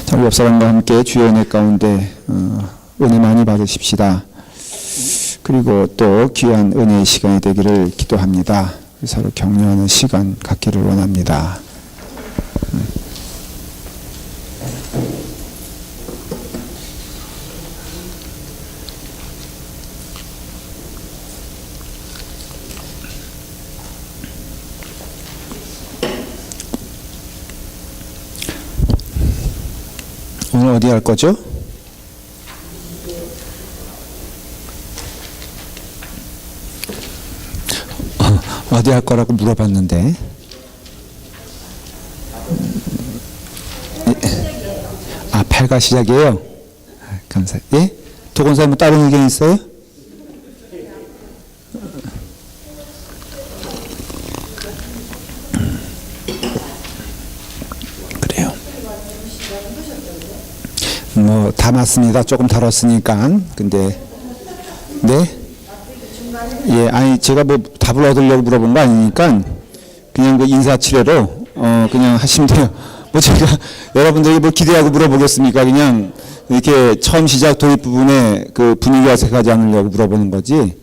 자, 우리 옆 사람과 함께 주의 은혜 가운데 은혜 많이 받으십시다. 그리고 또 귀한 은혜의 시간이 되기를 기도합니다. 서로 격려하는 시간 갖기를 원합니다. 오늘 어디 할 거죠? 어디 할 거라고 물어봤는데 아, 8가 시작이에요? 아, 감사해요. 예? 도건사 뭐 다른 의견 있어요? 그래요. 뭐 다 맞습니다. 조금 다뤘으니까. 근데 네? 예, 아니 제가 뭐 답을 얻으려고 물어본 거 아니니까 그냥 그 인사치레로 그냥 하시면 돼요. 뭐 제가 여러분들에게 뭐 기대하고 물어보겠습니까? 그냥 이렇게 처음 시작 도입 부분에 그 분위기 어색하지 않으려고 물어보는 거지.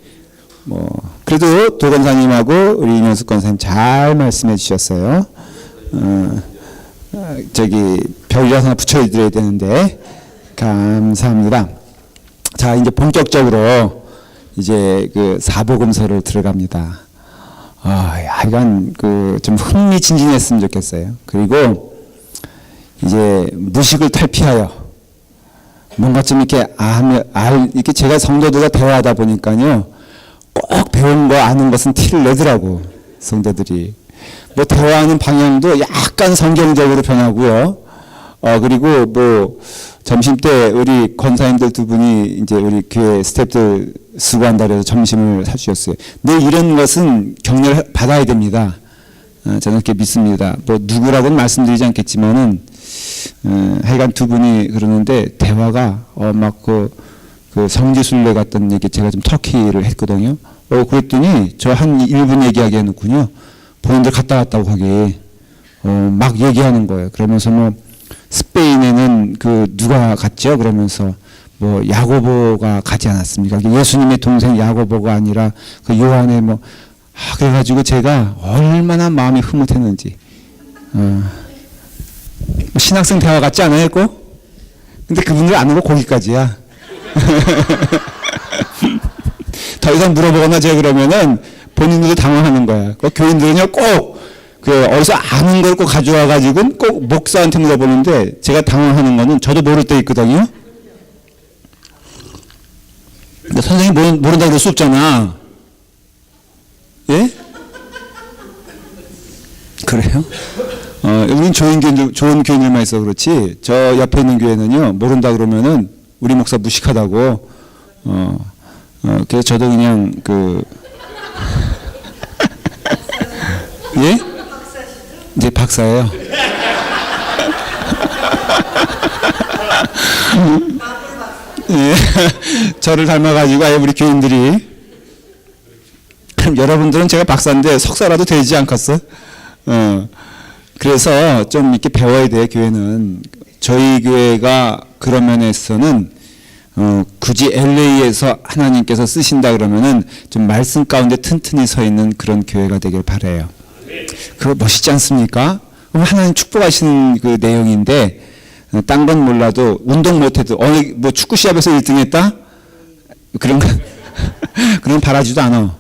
뭐 그래도 도건사님하고 우리 이명숙 권사님 잘 말씀해 주셨어요. 저기 별이라서 하나 붙여드려야 되는데 감사합니다. 자, 이제 본격적으로 이제 그 사복음서를 들어갑니다. 하여간 그 좀 흥미진진했으면 좋겠어요. 그리고 이제 무식을 탈피하여 뭔가 좀 이렇게 이렇게 제가 성도들과 대화하다 보니까요, 꼭 배운 거 아는 것은 티를 내더라고 성도들이. 뭐 대화하는 방향도 약간 성경적으로 변하고요. 그리고 뭐 점심 때 우리 권사님들 두 분이 이제 우리 교회 스태프들 수고한다 해서 점심을 사주셨어요. 근데 이런 것은 격려를 받아야 됩니다. 저는 그렇게 믿습니다. 뭐 누구라고는 말씀드리지 않겠지만은 하여간 두 분이 그러는데 대화가 막 그 성지순례 같던 얘기 제가 좀 터키를 했거든요. 그랬더니 저 한 1분 얘기하게 해놓군요. 본인들 갔다 왔다고 하기 막 얘기하는 거예요. 그러면서 뭐 스페인에는 그 누가 갔죠? 그러면서 뭐 야고보가 가지 않았습니까? 예수님의 동생 야고보가 아니라 그 요한의 뭐 그래가지고 제가 얼마나 마음이 흐뭇했는지. 신학생 대화 같지 않아요, 꼭? 근데 그분들 아는 거 거기까지야. 더 이상 물어보거나 제가 그러면은 본인들도 당황하는 거야. 그 교인들은요 꼭 그 어디서 아는 걸 꼭 가져와 가지고 꼭 목사한테 물어보는데 제가 당황하는 거는 저도 모를 때 있거든요. 근데 선생님 모른다고 그럴 수 없잖아. 예? 그래요? 우린 좋은 교인들만 있어 그렇지. 저 옆에 있는 교회는요 모른다 그러면은 우리 목사 무식하다고. 그래서 저도 그냥 예? 이제 박사예요. 예, 저를 닮아가지고 아예 우리 교인들이. 그럼 여러분들은 제가 박사인데 석사라도 되지 않겠어? 그래서 좀 이렇게 배워야 돼요. 교회는. 저희 교회가 그런 면에서는 굳이 LA에서 하나님께서 쓰신다 그러면은 좀 말씀 가운데 튼튼히 서 있는 그런 교회가 되길 바라요. 그거 멋있지 않습니까? 하나님 축복하시는 그 내용인데 딴 건 몰라도 운동 못해도 뭐 축구 시합에서 1등했다? 그런 바라지도 않아.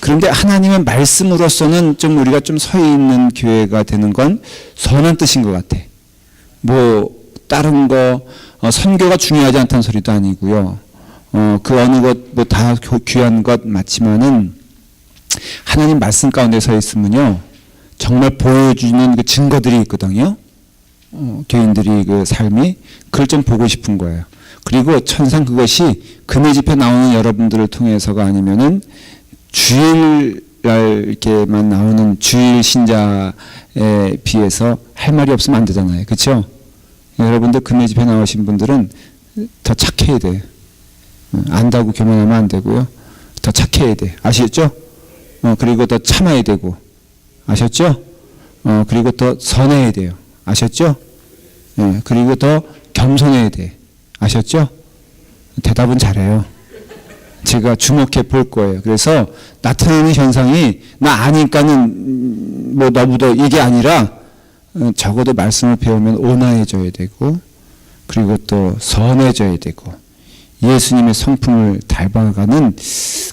그런데 하나님의 말씀으로서는 좀 우리가 좀 서 있는 교회가 되는 건 선한 뜻인 것 같아. 뭐 다른 거 선교가 중요하지 않다는 소리도 아니고요. 그 어느 것 뭐 다 귀한 것 맞지만은 하나님 말씀 가운데 서 있으면요 정말 보여주는 그 증거들이 있거든요. 교인들이 그 삶이 그걸 좀 보고 싶은 거예요. 그리고 천상 그것이 금요 집회 나오는 여러분들을 통해서가 아니면은 주일날 이렇게만 나오는 주일 신자에 비해서 할 말이 없으면 안 되잖아요. 그렇죠? 여러분들 금요 집회 나오신 분들은 더 착해야 돼요. 안다고 교만하면 안 되고요. 더 착해야 돼. 아시겠죠? 그리고 더 참아야 되고. 아셨죠? 그리고 더 선해야 돼요. 아셨죠? 예, 그리고 더 겸손해야 돼. 아셨죠? 대답은 잘해요. 제가 주목해 볼 거예요. 그래서 나타나는 현상이 나 아니까는 뭐 너보다 이게 아니라 적어도 말씀을 배우면 온화해져야 되고 그리고 또 선해져야 되고 예수님의 성품을 닮아가는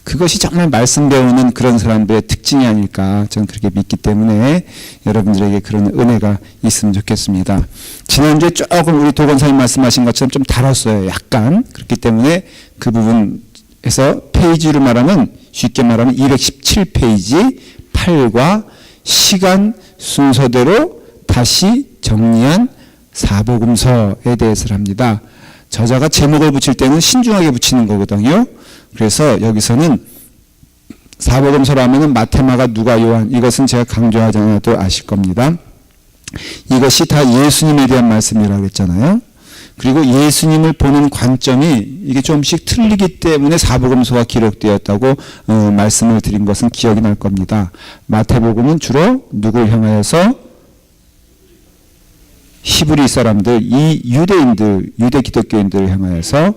그것이 정말 말씀 배우는 그런 사람들의 특징이 아닐까 저는 그렇게 믿기 때문에 여러분들에게 그런 은혜가 있으면 좋겠습니다. 지난주에 조금 우리 도건사님 말씀하신 것처럼 좀 다뤘어요. 약간. 그렇기 때문에 그 부분에서 페이지로 말하면 쉽게 말하면 217페이지 8과 시간 순서대로 다시 정리한 사복음서에 대해서 합니다. 저자가 제목을 붙일 때는 신중하게 붙이는 거거든요. 그래서 여기서는 사복음서로 하면은 마태, 마가, 누가, 요한 이것은 제가 강조하지 않아도 아실 겁니다. 이것이 다 예수님에 대한 말씀이라고 했잖아요. 그리고 예수님을 보는 관점이 이게 조금씩 틀리기 때문에 사복음서가 기록되었다고 말씀을 드린 것은 기억이 날 겁니다. 마태복음은 주로 누구를 향하여서 히브리 사람들, 이 유대인들, 유대 기독교인들을 향하여서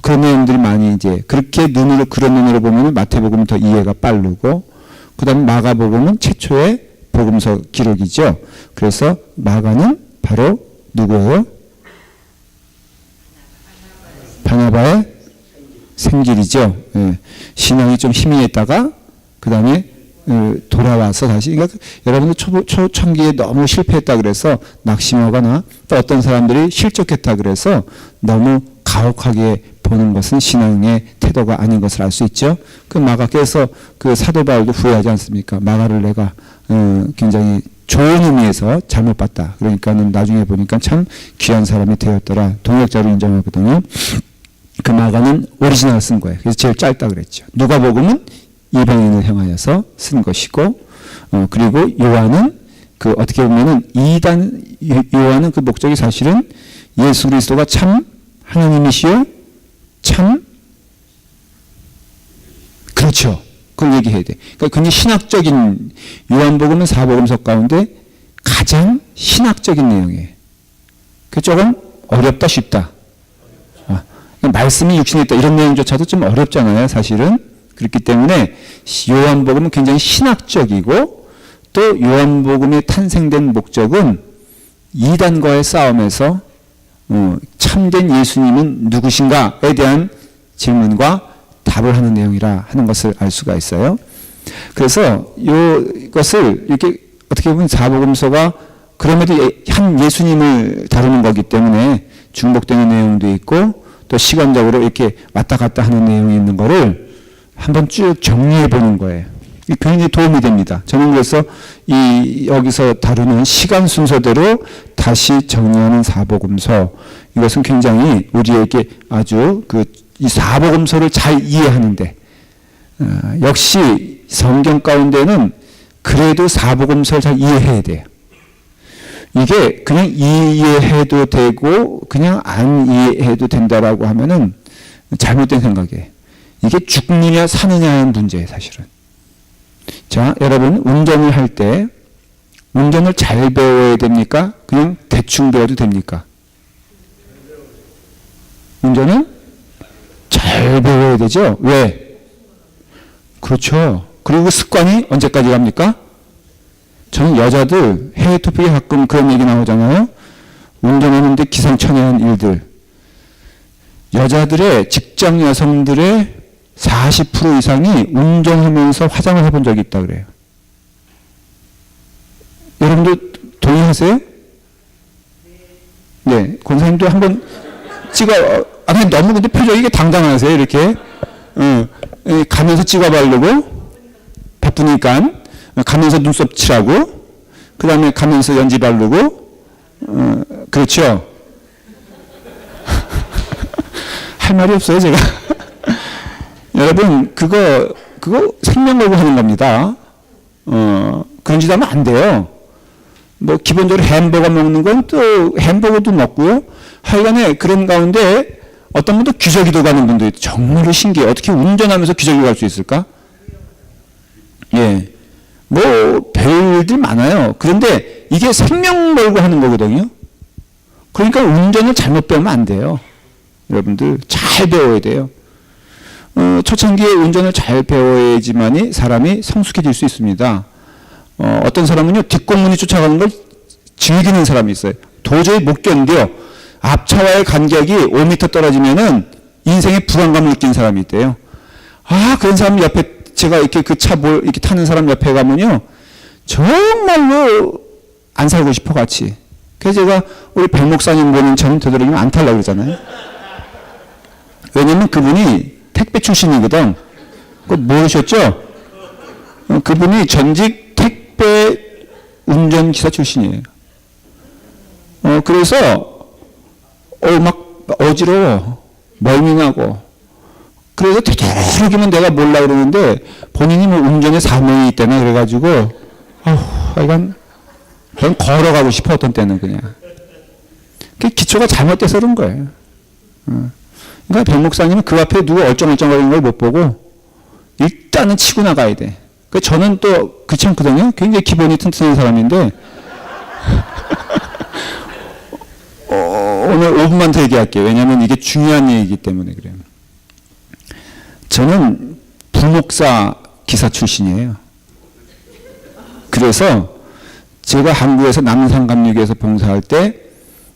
그런 내용들이 많이 이제 그렇게 그런 눈으로 보면 마태복음은 더 이해가 빠르고 그 다음에 마가복음은 최초의 복음서 기록이죠. 그래서 마가는 바로 누구예요? 바나바의 생길이죠. 예. 신앙이 좀 희미했다가 그 다음에 돌아와서 다시 그러니까 여러분들 초창기에 너무 실패했다 그래서 낙심하거나 또 어떤 사람들이 실족했다 그래서 너무 가혹하게 보는 것은 신앙의 태도가 아닌 것을 알 수 있죠. 그 마가께서 그 사도 바울도 후회하지 않습니까? 마가를 내가 굉장히 좋은 의미에서 잘못 봤다. 그러니까는 나중에 보니까 참 귀한 사람이 되었더라. 동역자로 인정하거든요. 그 마가는 오리지널 쓴 거예요. 그래서 제일 짧다 그랬죠. 누가복음은 이방인을 향하여서 쓴 것이고, 그리고 요한은 그 어떻게 보면은 요한은 그 목적이 사실은 예수 그리스도가 참 하나님이시요, 참 그렇죠. 그걸 얘기해야 돼. 그러니까 굉장히 신학적인 요한복음은 사복음서 가운데 가장 신학적인 내용이에요. 그 조금 어렵다 쉽다. 말씀이 육신했다 이런 내용조차도 좀 어렵잖아요, 사실은. 그렇기 때문에 요한복음은 굉장히 신학적이고 또 요한복음의 탄생된 목적은 이단과의 싸움에서 참된 예수님은 누구신가에 대한 질문과 답을 하는 내용이라 하는 것을 알 수가 있어요. 그래서 이것을 이렇게 어떻게 보면 사복음서가 그럼에도 한 예수님을 다루는 거기 때문에 중복되는 내용도 있고 또 시간적으로 이렇게 왔다 갔다 하는 내용이 있는 거를 한번 쭉 정리해 보는 거예요. 굉장히 도움이 됩니다. 저는 그래서 여기서 다루는 시간 순서대로 다시 정리하는 사복음서 이것은 굉장히 우리에게 아주 이 사복음서를 잘 이해하는데 역시 성경 가운데는 그래도 사복음서를 잘 이해해야 돼요. 이게 그냥 이해해도 되고 그냥 안 이해해도 된다라고 하면은 잘못된 생각이에요. 이게 죽느냐 사느냐의 문제예요, 사실은. 자, 여러분 운전을 할 때 운전을 잘 배워야 됩니까? 그냥 대충 배워도 됩니까? 운전은 잘 배워야 되죠. 왜? 그렇죠. 그리고 습관이 언제까지 갑니까? 저는 여자들 해외 토픽에 가끔 그런 얘기 나오잖아요. 운전하는데 기상천외한 일들. 여자들의 직장 여성들의 40% 이상이 운전하면서 화장을 해본 적이 있다 그래요. 여러분들 동의하세요? 네, 권사님도 한번 아니 너무 근데 표정이 이게 당당하세요 이렇게. 가면서 찍어 바르고 바쁘니까 가면서 눈썹 칠하고 그 다음에 가면서 연지 바르고 그렇죠. 할 말이 없어요 제가. 여러분 그거 생명 걸고 하는 겁니다. 그런 짓 하면 안 돼요. 뭐 기본적으로 햄버거 먹는 건 또 햄버거도 먹고요. 하여간에 그런 가운데 어떤 분도 기저귀도 가는 분도 있고 정말로 신기해요. 어떻게 운전하면서 기저귀 갈 수 있을까? 예, 뭐 별일들 많아요. 그런데 이게 생명 걸고 하는 거거든요. 그러니까 운전을 잘못 배우면 안 돼요. 여러분들 잘 배워야 돼요. 초창기에 운전을 잘 배워야지만이 사람이 성숙해질 수 있습니다. 어떤 사람은요, 뒷공문이 쫓아가는 걸 즐기는 사람이 있어요. 도저히 못 견뎌요. 앞차와의 간격이 5m 떨어지면은 인생에 불안감을 느낀 사람이 있대요. 그런 사람 옆에 제가 이렇게 그 차 이렇게 타는 사람 옆에 가면요, 정말로 안 살고 싶어 같이. 그래서 제가 우리 백 목사님 보는 차는 되도록이면 안 타려고 그러잖아요. 왜냐면 그분이 택배 출신이거든. 그거 모르셨죠? 그분이 전직 택배 운전기사 출신이에요. 그래서 막 어지러워. 멀미나고. 그래서 되도록이면 내가 몰라 그러는데 본인이 뭐 운전에 사명이 있다나 그래가지고 하여간 그냥 걸어가고 싶어. 어떤 때는 그냥. 기초가 잘못돼서 그런 거예요. 그러니까 백 목사님은 그 앞에 누가 얼쩡얼쩡거리는 걸 못 보고 일단은 치고 나가야 돼. 저는 또 귀찮거든요. 굉장히 기본이 튼튼한 사람인데 오늘 5분만 더 얘기할게요. 왜냐하면 이게 중요한 얘기이기 때문에 그래요. 저는 부목사 기사 출신이에요. 그래서 제가 한국에서 남산감리교에서 봉사할 때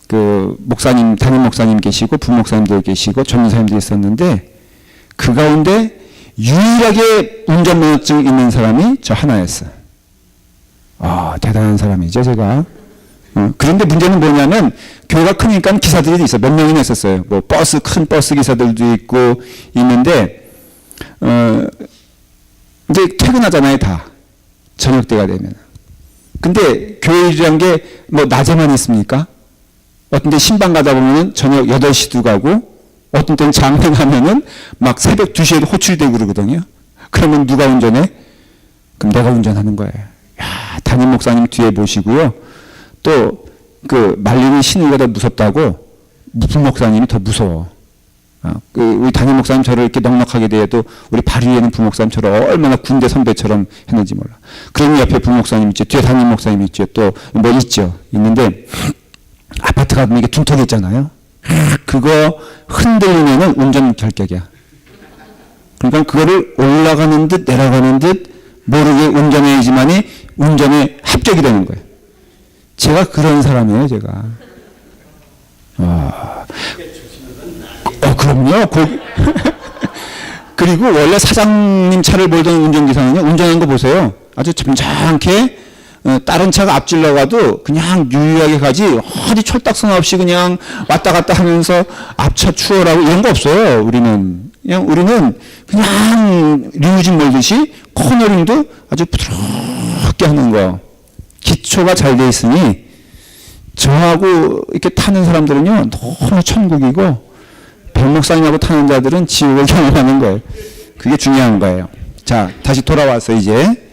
그 목사님, 담임 목사님 계시고 부목사님들 계시고 전도사님들이 있었는데 그 가운데 유일하게 운전면허증 있는 사람이 저 하나였어요. 대단한 사람이죠, 제가. 그런데 문제는 뭐냐면 교회가 크니까 기사들이 있어. 몇 명이나 있었어요. 뭐 큰 버스 기사들도 있고 있는데 이제 퇴근하잖아요, 다. 저녁 때가 되면. 근데 교회 일이란 게 뭐 낮에만 있습니까? 어떤 데 신방 가다 보면은 저녁 8시도 가고 어떤 때는 장례하면은 막 새벽 2시에도 호출되고 그러거든요. 그러면 누가 운전해? 그럼 내가 운전하는 거예요. 담임 목사님 뒤에 모시고요. 또 그 말리는 신우가 더 무섭다고 무슨 목사님이 더 무서워. 우리 담임 목사님 저를 이렇게 넉넉하게 대해도 우리 발 위에는 부목사님처럼 얼마나 군대 선배처럼 했는지 몰라. 그럼 옆에 부목사님 있죠. 뒤에 담임 목사님 있죠. 또 뭐 있죠. 있는데 아파트 가면 이게 둔턱 있잖아요. 그거 흔들리면은 운전 결격이야. 그러니까 그거를 올라가는 듯 내려가는 듯 모르게 운전해야지만이 운전에 합격이 되는 거예요. 제가 그런 사람이에요, 제가. 그럼요. 그리고 원래 사장님 차를 몰던 운전기사는요, 운전하는 거 보세요. 아주 점잖게 다른 차가 앞질러 가도 그냥 유유하게 가지 어디 철딱선 없이 그냥 왔다 갔다 하면서 앞차 추월하고 이런 거 없어요. 우리는 그냥 리무진 몰듯이 코너링도 아주 부드럽게 하는 거. 기초가 잘 돼 있으니 저하고 이렇게 타는 사람들은요 너무 천국이고 백 목사님하고 타는 자들은 지옥을 경험하는 거예요. 그게 중요한 거예요. 자, 다시 돌아와서 이제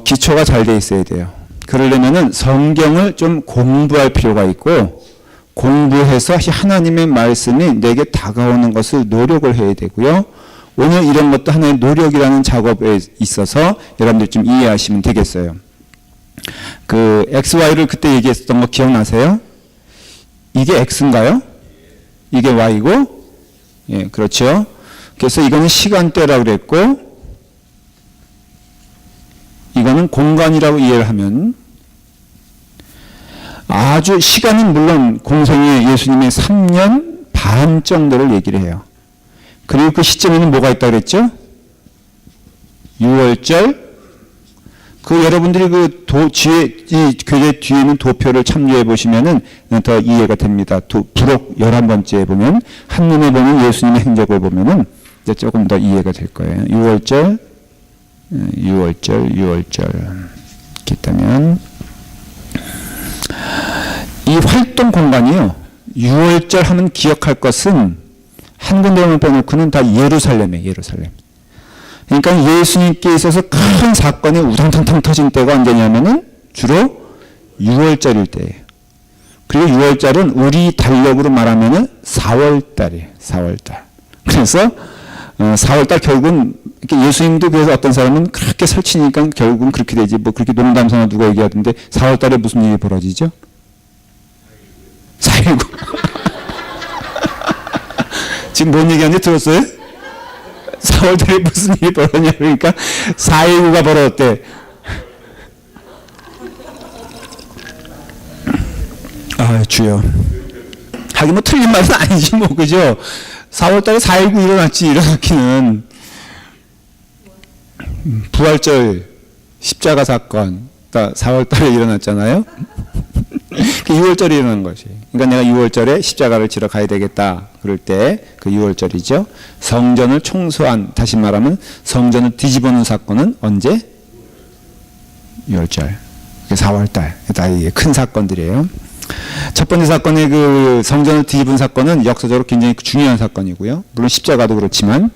기초가 잘 돼 있어야 돼요. 그러려면은 성경을 좀 공부할 필요가 있고 공부해서 하나님의 말씀이 내게 다가오는 것을 노력을 해야 되고요. 오늘 이런 것도 하나의 노력이라는 작업에 있어서 여러분들 좀 이해하시면 되겠어요. 그 XY를 그때 얘기했었던 거 기억나세요? 이게 X인가요? 이게 Y고? 예, 그렇죠. 그래서 이거는 시간대라고 그랬고 이거는 공간이라고 이해를 하면 아주 시간은 물론 공생애 예수님의 3년 반 정도를 얘기를 해요. 그리고 그 시점에는 뭐가 있다고 그랬죠? 6월절. 그 여러분들이 그 이 교재 뒤에 있는 도표를 참조해 보시면은 더 이해가 됩니다. 부록 11번째에 보면 한눈에 보는 예수님의 행적을 보면은 이제 조금 더 이해가 될 거예요. 6월절. 이렇게 있다면 이 활동 공간이요. 6월절 하면 기억할 것은 한 군데만 빼놓고는 다 예루살렘이에요. 예루살렘. 그러니까 예수님께 있어서 큰 사건이 우당탕탕 터진 때가 언제냐면은 주로 6월절일 때예요. 그리고 6월절은 우리 달력으로 말하면은 4월달이에요. 4월달. 그래서 4월달 결국은 예수님도 그래서 어떤 사람은 그렇게 설치니까 결국은 그렇게 되지 뭐 그렇게 농담 삼아 누가 얘기하던데 4월달에 무슨 일이 벌어지죠? 지금 뭔 얘기하는지 들었어요? 4월달에 무슨 일이 벌어졌냐 그러니까 4.19가 벌어졌대. 아 주여. 하긴 뭐 틀린 말은 아니지 뭐 그죠? 4월달에 4.19 일어났기는 부활절 십자가 사건 4월달에 일어났잖아요. 6월절에 일어난 것이. 그러니까 내가 6월절에 십자가를 지러 가야 되겠다. 그럴 때 그 6월절이죠. 성전을 총소한, 다시 말하면 성전을 뒤집어 놓은 사건은 언제? 6월절. 4월달. 다 이게 큰 사건들이에요. 첫 번째 사건의 그 성전을 뒤집은 사건은 역사적으로 굉장히 중요한 사건이고요. 물론 십자가도 그렇지만.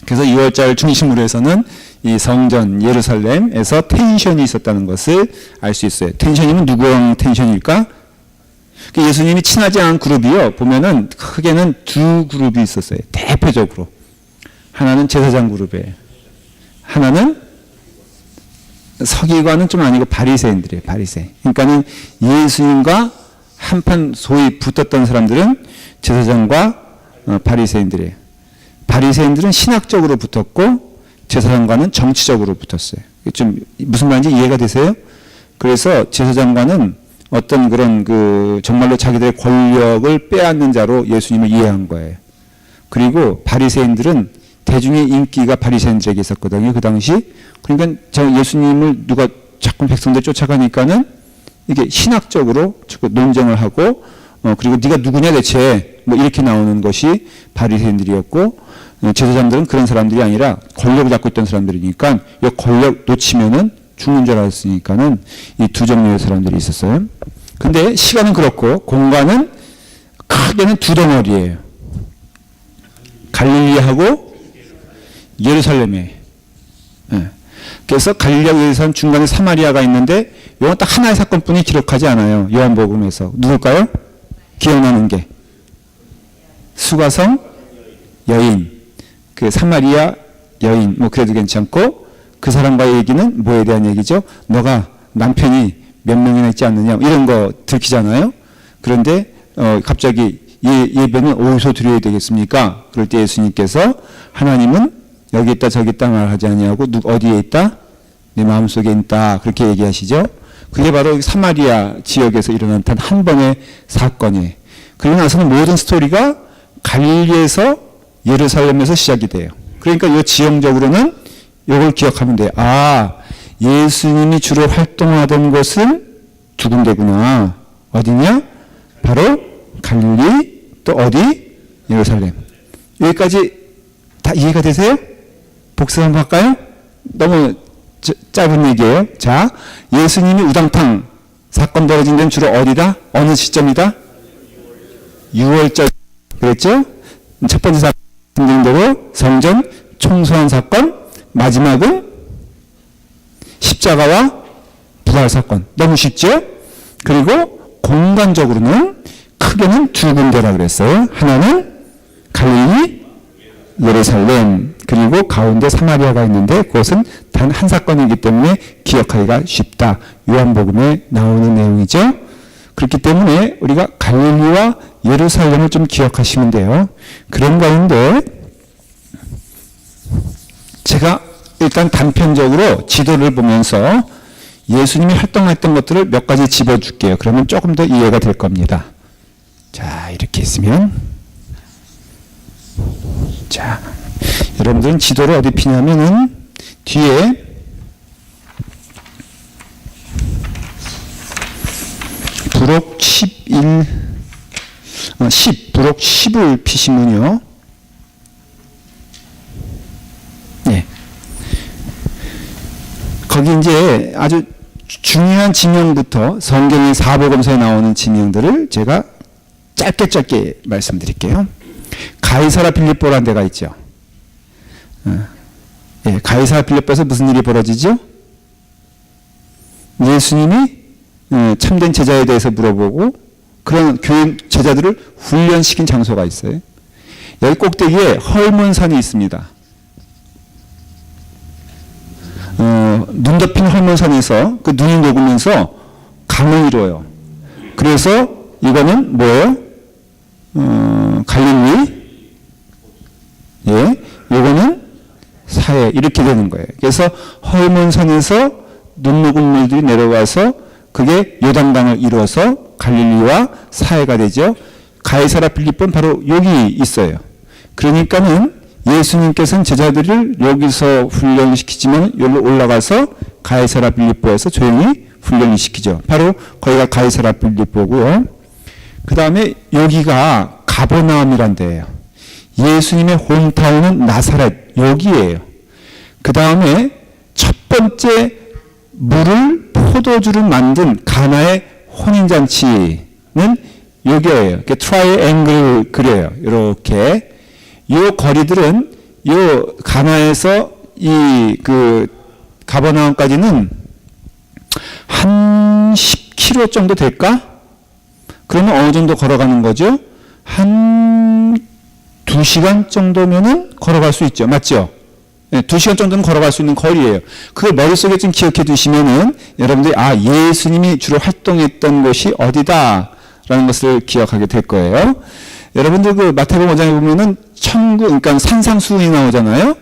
그래서 6월절 중심으로 해서는 이 성전 예루살렘에서 텐션이 있었다는 것을 알 수 있어요. 텐션이면 누구랑 텐션일까? 예수님이 친하지 않은 그룹이요. 보면은 크게는 두 그룹이 있었어요. 대표적으로. 하나는 제사장 그룹이에요. 하나는 서기관은 좀 아니고 바리새인들이에요. 바리새인. 그러니까는 예수님과 한판 소위 붙었던 사람들은 제사장과 바리새인들이에요. 바리새인들은 신학적으로 붙었고 제사장과는 정치적으로 붙었어요. 좀 무슨 말인지 이해가 되세요? 그래서 제사장과는 어떤 그런 그 정말로 자기들의 권력을 빼앗는 자로 예수님을 이해한 거예요. 그리고 바리새인들은 대중의 인기가 바리새인들에게 있었거든요. 그 당시. 그러니까 예수님을 누가 자꾸 백성들 쫓아가니까는 이게 신학적으로 논쟁을 하고 그리고 네가 누구냐 대체 뭐 이렇게 나오는 것이 바리새인들이었고 제사장들은 그런 사람들이 아니라 권력을 잡고 있던 사람들이니까 이 권력 놓치면은 죽는 줄 알았으니까는 이 두 종류의 사람들이 있었어요. 근데 시간은 그렇고 공간은 크게는 두 덩어리예요. 갈릴리하고 예루살렘에. 예. 그래서 갈릴리하고 예루살렘 중간에 사마리아가 있는데 이건 딱 하나의 사건뿐이 기록하지 않아요. 요한복음에서. 누굴까요? 기억나는 게. 수가성 여인. 그 사마리아 여인. 뭐 그래도 괜찮고 그 사람과의 얘기는 뭐에 대한 얘기죠? 너가 남편이 몇 명이나 있지 않느냐 이런 거 들키잖아요. 그런데 갑자기 예배는 어디서 드려야 되겠습니까? 그럴 때 예수님께서 하나님은 여기 있다 저기 있다 말하지 아니하고 어디에 있다? 내 마음속에 있다. 그렇게 얘기하시죠. 그게 바로 사마리아 지역에서 일어난 단 한 번의 사건이에요. 그리고 나서는 모든 스토리가 갈릴리에서 예루살렘에서 시작이 돼요. 그러니까 이 지형적으로는 이걸 기억하면 돼요. 아, 예수님이 주로 활동하던 곳은 두 군데구나. 어디냐? 바로 갈릴리, 또 어디? 예루살렘. 여기까지 다 이해가 되세요? 복습 한번 할까요? 너무 짧은 얘기예요. 자, 예수님이 우당탕 사건 벌어진 데는 주로 어디다? 어느 시점이다? 6월절. 그랬죠? 첫 번째 사건 대로 성전 총소한 사건, 마지막은 십자가와 부활 사건. 너무 쉽죠? 그리고 공간적으로는 크게는 두 군데라 그랬어요. 하나는 갈릴리, 예루살렘, 그리고 가운데 사마리아가 있는데 그것은 단 한 사건이기 때문에 기억하기가 쉽다. 요한복음에 나오는 내용이죠. 그렇기 때문에 우리가 갈릴리와 예루살렘을 좀 기억하시면 돼요. 그런 가운데 제가 일단 단편적으로 지도를 보면서 예수님이 활동했던 것들을 몇 가지 집어줄게요. 그러면 조금 더 이해가 될 겁니다. 자, 이렇게 있으면 자, 여러분들은 지도를 어디 피냐면은 뒤에 부록 11, 10, 부록 10을 피시면요. 네. 거기 이제 아주 중요한 지명부터 성경의 사복음서에 나오는 지명들을 제가 짧게 말씀드릴게요. 가이사라 빌립보라는 데가 있죠. 예, 가이사라 빌립보에서 무슨 일이 벌어지죠? 예수님이 참된 제자에 대해서 물어보고 그런 교회 제자들을 훈련시킨 장소가 있어요. 여기 꼭대기에 헐몬산이 있습니다. 눈 덮인 헐몬산에서 그 눈이 녹으면서 강을 이루어요. 그래서 이거는 뭐예요? 갈릴리, 예, 요거는 사해 이렇게 되는 거예요. 그래서 허문성에서 눈 녹은 물들이 내려와서 그게 요단강을 이루어서 갈릴리와 사해가 되죠. 가이사라 빌립보는 바로 여기 있어요. 그러니까는 예수님께서는 제자들을 여기서 훈련을 시키지만 여기로 올라가서 가이사라 빌립보에서 조용히 훈련을 시키죠. 바로 거기가 가이사라 빌립보고요. 그 다음에 여기가 가버나움이란 데예요. 예수님의 홈타운은 나사렛 여기예요. 그 다음에 첫 번째 물을 포도주를 만든 가나의 혼인잔치는 여기예요. 트라이앵글 그려요. 이렇게 요 거리들은 요 가나에서 이 그 가버나움까지는 한 10km 정도 될까? 그러면 어느 정도 걸어가는 거죠? 한 2시간 정도면은 걸어갈 수 있죠. 맞죠? 네, 2시간 정도는 걸어갈 수 있는 거리예요. 그걸 머릿속에 좀 기억해 두시면은 여러분들이 아, 예수님이 주로 활동했던 곳이 어디다라는 것을 기억하게 될 거예요. 여러분들 그 마태복음 5장에 보면은 천국, 그러니까 산상수훈이 나오잖아요.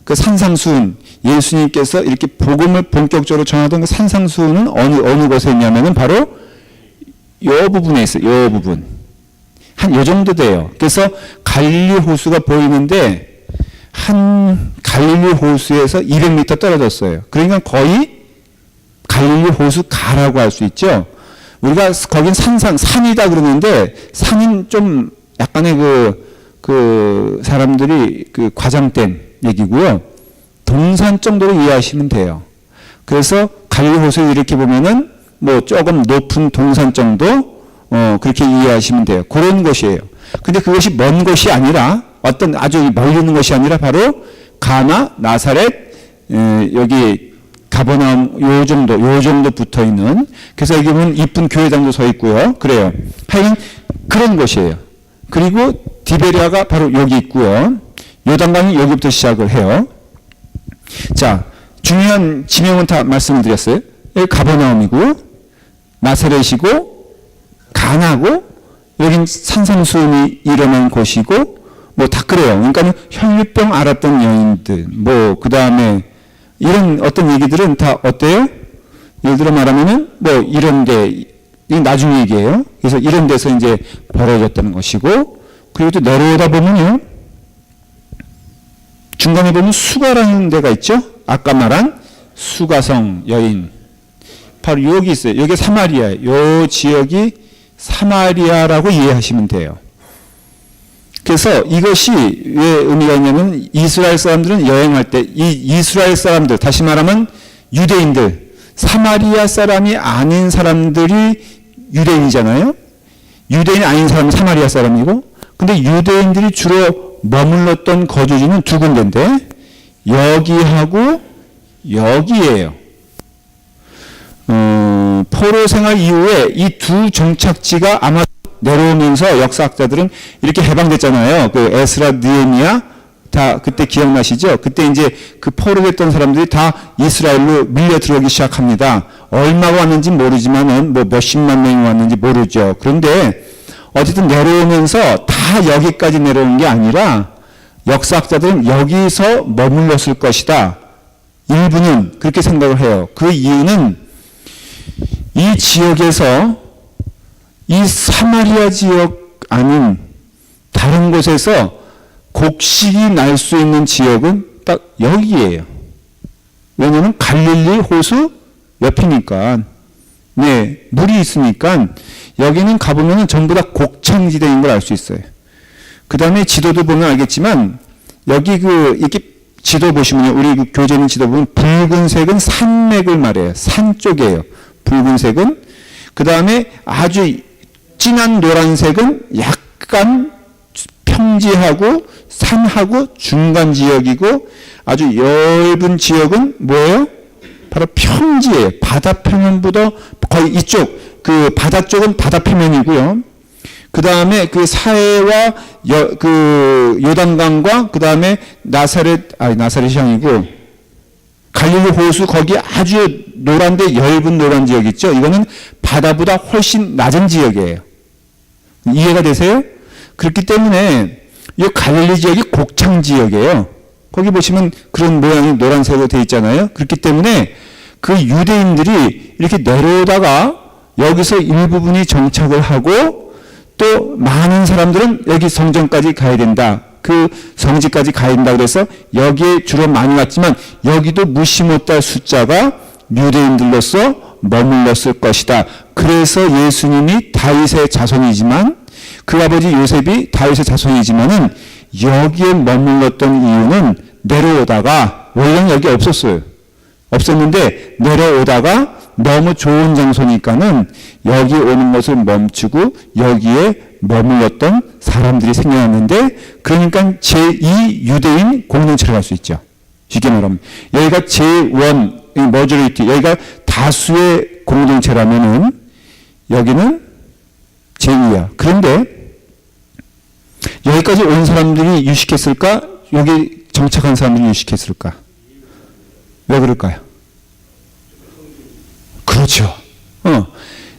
그 산상수훈, 예수님께서 이렇게 복음을 본격적으로 전하던 그 산상수훈은 어느 곳에 있냐면은 바로 요 부분에 있어요. 요 부분. 한 요 정도 돼요. 그래서 갈릴리 호수가 보이는데 한 갈릴리 호수에서 200m 떨어졌어요. 그러니까 거의 갈릴리 호수 가라고 할 수 있죠. 우리가 거긴 산이다 그러는데 산은 좀 약간의 그 사람들이 그 과장된 얘기고요. 동산 정도로 이해하시면 돼요. 그래서 갈릴리 호수 이렇게 보면은 뭐 조금 높은 동산 정도 그렇게 이해하시면 돼요. 그런 곳이에요. 근데 그것이 먼 곳이 아니라 어떤 아주 멀리 있는 것이 아니라 바로 가나, 나사렛, 여기 가버나움 요 정도 붙어 있는. 그래서 여기 보면 이쁜 교회당도 서 있고요. 그래요. 하여간 그런 곳이에요. 그리고 디베리아가 바로 여기 있고요. 요단강이 여기부터 시작을 해요. 자, 중요한 지명은 다 말씀을 드렸어요. 여기 가버나움이고 나사렛이고 가나고 여긴 산상수훈이 일어난 곳이고 뭐 다 그래요. 그러니까 혈류병 앓았던 여인들 뭐 그 다음에 이런 어떤 얘기들은 다 어때요? 예를 들어 말하면은 뭐 이런 게 나중 얘기예요. 그래서 이런 데서 이제 벌어졌다는 것이고 그리고 또 내려오다 보면요. 중간에 보면 수가라는 데가 있죠. 아까 말한 수가성 여인 바로 여기 있어요. 여기 사마리아예요. 요 지역이 사마리아라고 이해하시면 돼요. 그래서 이것이 왜 의미가 있냐면 이스라엘 사람들은 여행할 때 이 이스라엘 사람들 다시 말하면 유대인들 사마리아 사람이 아닌 사람들이 유대인이잖아요. 유대인이 아닌 사람은 사마리아 사람이고 근데 유대인들이 주로 머물렀던 거주지는 두 군데인데 여기하고 여기예요. 포로 생활 이후에 이 두 정착지가 아마 내려오면서 역사학자들은 이렇게 해방됐잖아요. 그 에스라 느헤미야 다 그때 기억나시죠? 그때 이제 그 포로됐던 사람들이 다 이스라엘로 밀려 들어오기 시작합니다. 얼마가 왔는지 모르지만은 뭐 몇십만 명이 왔는지 모르죠. 그런데 어쨌든 내려오면서 다 여기까지 내려온 게 아니라 역사학자들은 여기서 머물렀을 것이다. 일부는 그렇게 생각을 해요. 그 이유는 이 지역에서 이 사마리아 지역 아닌 다른 곳에서 곡식이 날 수 있는 지역은 딱 여기예요. 왜냐하면 갈릴리 호수 옆이니까. 네, 물이 있으니까 여기는 가보면 전부 다 곡창지대인 걸 알 수 있어요. 그 다음에 지도도 보면 알겠지만 여기 이렇게 지도 보시면요. 우리 그 교재는 지도 보면 붉은색은 산맥을 말해요. 산 쪽이에요. 붉은색은. 그 다음에 아주 진한 노란색은 약간 평지하고 산하고 중간 지역이고 아주 얇은 지역은 뭐예요? 바로 평지예요. 바다 표면보다 거의 이쪽 그 바다 쪽은 바다 표면이고요. 그 다음에 그 사해와 그 요단강과 그 다음에 나사렛이 아니고 갈릴리 호수 거기 아주 노란데 얇은 노란 지역 있죠. 이거는 바다보다 훨씬 낮은 지역이에요. 이해가 되세요? 그렇기 때문에 이 갈릴리 지역이 곡창 지역이에요. 거기 보시면 그런 모양이 노란색으로 되어 있잖아요. 그렇기 때문에 그 유대인들이 이렇게 내려오다가 여기서 일부분이 정착을 하고 또 많은 사람들은 여기 성전까지 가야 된다. 그 성지까지 가야 된다. 그래서 여기에 주로 많이 왔지만 여기도 무시 못할 숫자가 유대인들로서 머물렀을 것이다. 그래서 예수님이 다윗의 자손이지만 그 아버지 요셉이 다윗의 자손이지만은 여기에 머물렀던 이유는 내려오다가 원래는 여기 없었어요. 없었는데 내려오다가 너무 좋은 장소니까는 여기 오는 것을 멈추고 여기에 머물렀던 사람들이 생겨났는데 그러니까 제2 유대인 공동체를 할 수 있죠. 쉽게 말하면 여기가 제1 머저리티 여기가 다수의 공동체라면은 여기는 제2야. 그런데 여기까지 온 사람들이 유식했을까? 여기 정착한 사람들이 유식했을까? 왜 그럴까요? 그렇죠.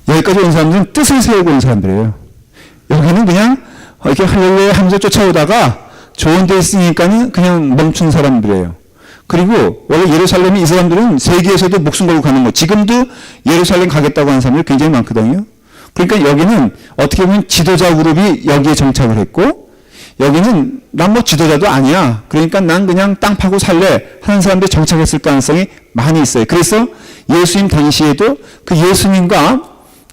여기까지 온 사람들은 뜻을 세우고 온 사람들이에요. 여기는 그냥 이렇게 할렐루야 하면서 쫓아오다가 좋은 데 있으니까는 그냥 멈춘 사람들이에요. 그리고 원래 예루살렘이 이 사람들은 세계에서도 목숨 걸고 가는 거. 지금도 예루살렘 가겠다고 하는 사람들이 굉장히 많거든요. 그러니까 여기는 어떻게 보면 지도자 그룹이 여기에 정착을 했고 여기는 난 뭐 지도자도 아니야. 그러니까 난 그냥 땅 파고 살래 하는 사람들이 정착했을 가능성이 많이 있어요. 그래서 예수님 당시에도 그 예수님과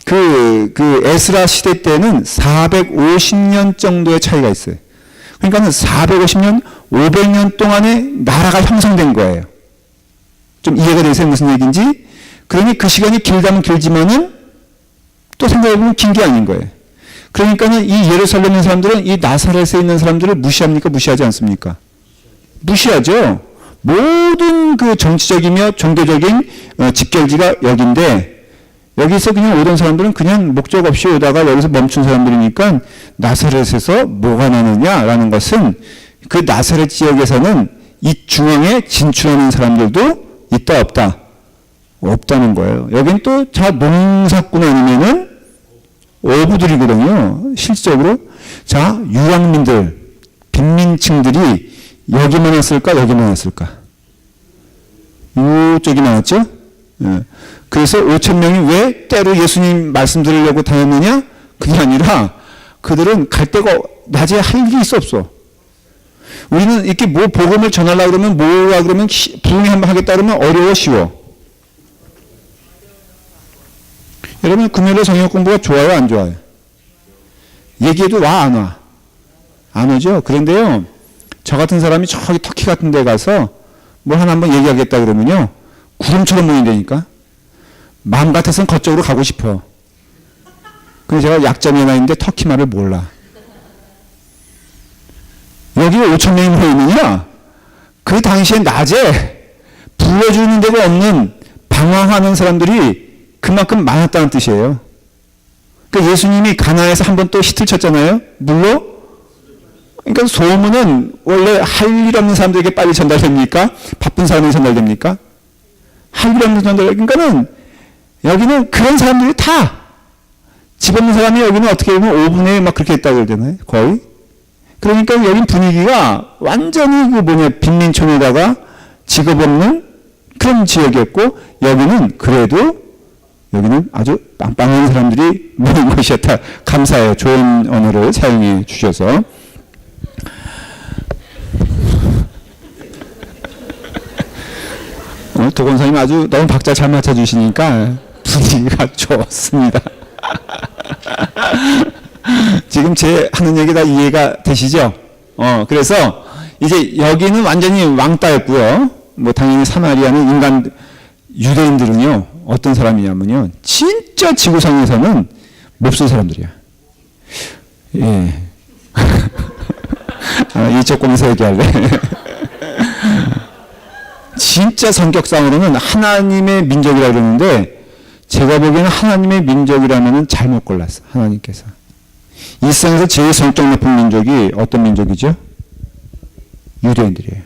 그 에스라 시대 때는 450년 정도의 차이가 있어요. 그러니까 450년, 500년 동안에 나라가 형성된 거예요. 좀 이해가 되세요? 무슨 얘기인지? 그러니 그 시간이 길다면 길지만은 또 생각해보면 긴 게 아닌 거예요. 그러니까는 이 예루살렘 사람들은 이 나사렛에 있는 사람들을 무시합니까? 무시하지 않습니까? 무시하죠. 모든 그 정치적이며 종교적인 직결지가 여기인데 여기서 그냥 오던 사람들은 그냥 목적 없이 오다가 여기서 멈춘 사람들이니까 나사렛에서 뭐가 나느냐라는 것은 그 나사렛 지역에서는 이 중앙에 진출하는 사람들도 있다 없다? 없다는 거예요. 여긴 또 자 농사꾼 아니면은 어부들이거든요. 실질적으로 자 유학민들 빈민층들이 여기 많았을까 여기 많았을까? 이쪽이 많았죠. 예. 그래서 5,000명이 왜 때로 예수님 말씀 들으려고 다녔느냐? 그게 아니라 그들은 갈 데가 낮에 할 일이 있어 없어. 우리는 이렇게 뭐 복음을 전하려고 그러면 뭐라 그러면 부흥회 한번 하겠다 그러면 어려워 쉬워. 여러분 금요일에 성경 공부가 좋아요 안 좋아요? 얘기해도 와 안 와? 안 오죠? 그런데요 저 같은 사람이 저기 터키 같은 데 가서 뭘 하나 한번 얘기하겠다 그러면요 구름처럼 모인다니까 마음 같아서는 그쪽으로 가고 싶어. 근데 제가 약점이 하나 있는데 터키 말을 몰라. 여기에 5,000명이 모이느냐 그 당시에 낮에 불러주는 데가 없는 방황하는 사람들이 그만큼 많았다는 뜻이에요. 그러니까 예수님이 가나에서 한번 또 히트를 쳤잖아요. 물로. 그러니까 소문은 원래 할 일 없는 사람들에게 빨리 전달됩니까? 바쁜 사람에게 전달됩니까? 할 일 없는 사람들. 그러니까는 여기는 그런 사람들이 다 집 없는 사람이 여기는 어떻게 보면 5분의 막 그렇게 했다고 그러잖아요. 거의. 그러니까 여긴 분위기가 완전히 그 빈민촌에다가 직업 없는 그런 지역이었고 여기는 그래도 여기는 아주 빵빵한 사람들이 모인 곳이었다. 감사해요. 좋은 언어를 사용해 주셔서. 오늘 도건사님 아주 너무 박자 잘 맞춰주시니까 분위기가 좋습니다. 지금 제 하는 얘기 다 이해가 되시죠? 그래서 이제 여기는 완전히 왕따였고요. 뭐 당연히 사마리아는 인간 유대인들은요 어떤 사람이냐면요 진짜 지구상에서는 몹쓸 사람들이야. 예. 이쪽 공사 얘기할래. 진짜 성격상으로는 하나님의 민족이라 그러는데 제가 보기에는 하나님의 민족이라면 잘못 골랐어. 하나님께서 이 세상에서 제일 성격 높은 민족이 어떤 민족이죠? 유대인들이에요.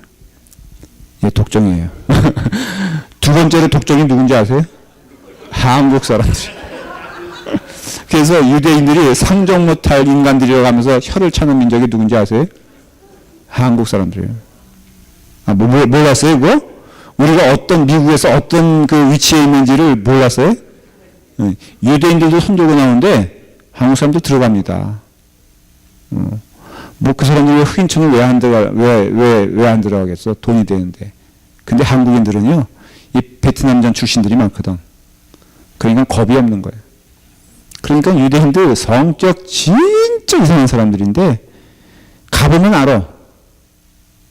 예, 독종이에요. 두 번째로 독종이 누군지 아세요? 한국 사람들. 그래서 유대인들이 상종 못할 인간들이라고 하면서 혀를 차는 민족이 누군지 아세요? 한국 사람들이에요. 몰랐어요, 그거? 우리가 미국에서 어떤 그 위치에 있는지를 몰랐어요? 유대인들도 손들고 나오는데 한국 사람들 들어갑니다. 그 사람들이 흑인촌을 왜 안 들어가겠어? 돈이 되는데. 근데 한국인들은요, 이 베트남전 출신들이 많거든. 그러니까 겁이 없는 거예요. 그러니까 유대인들 성격 진짜 이상한 사람들인데, 가보면 알아.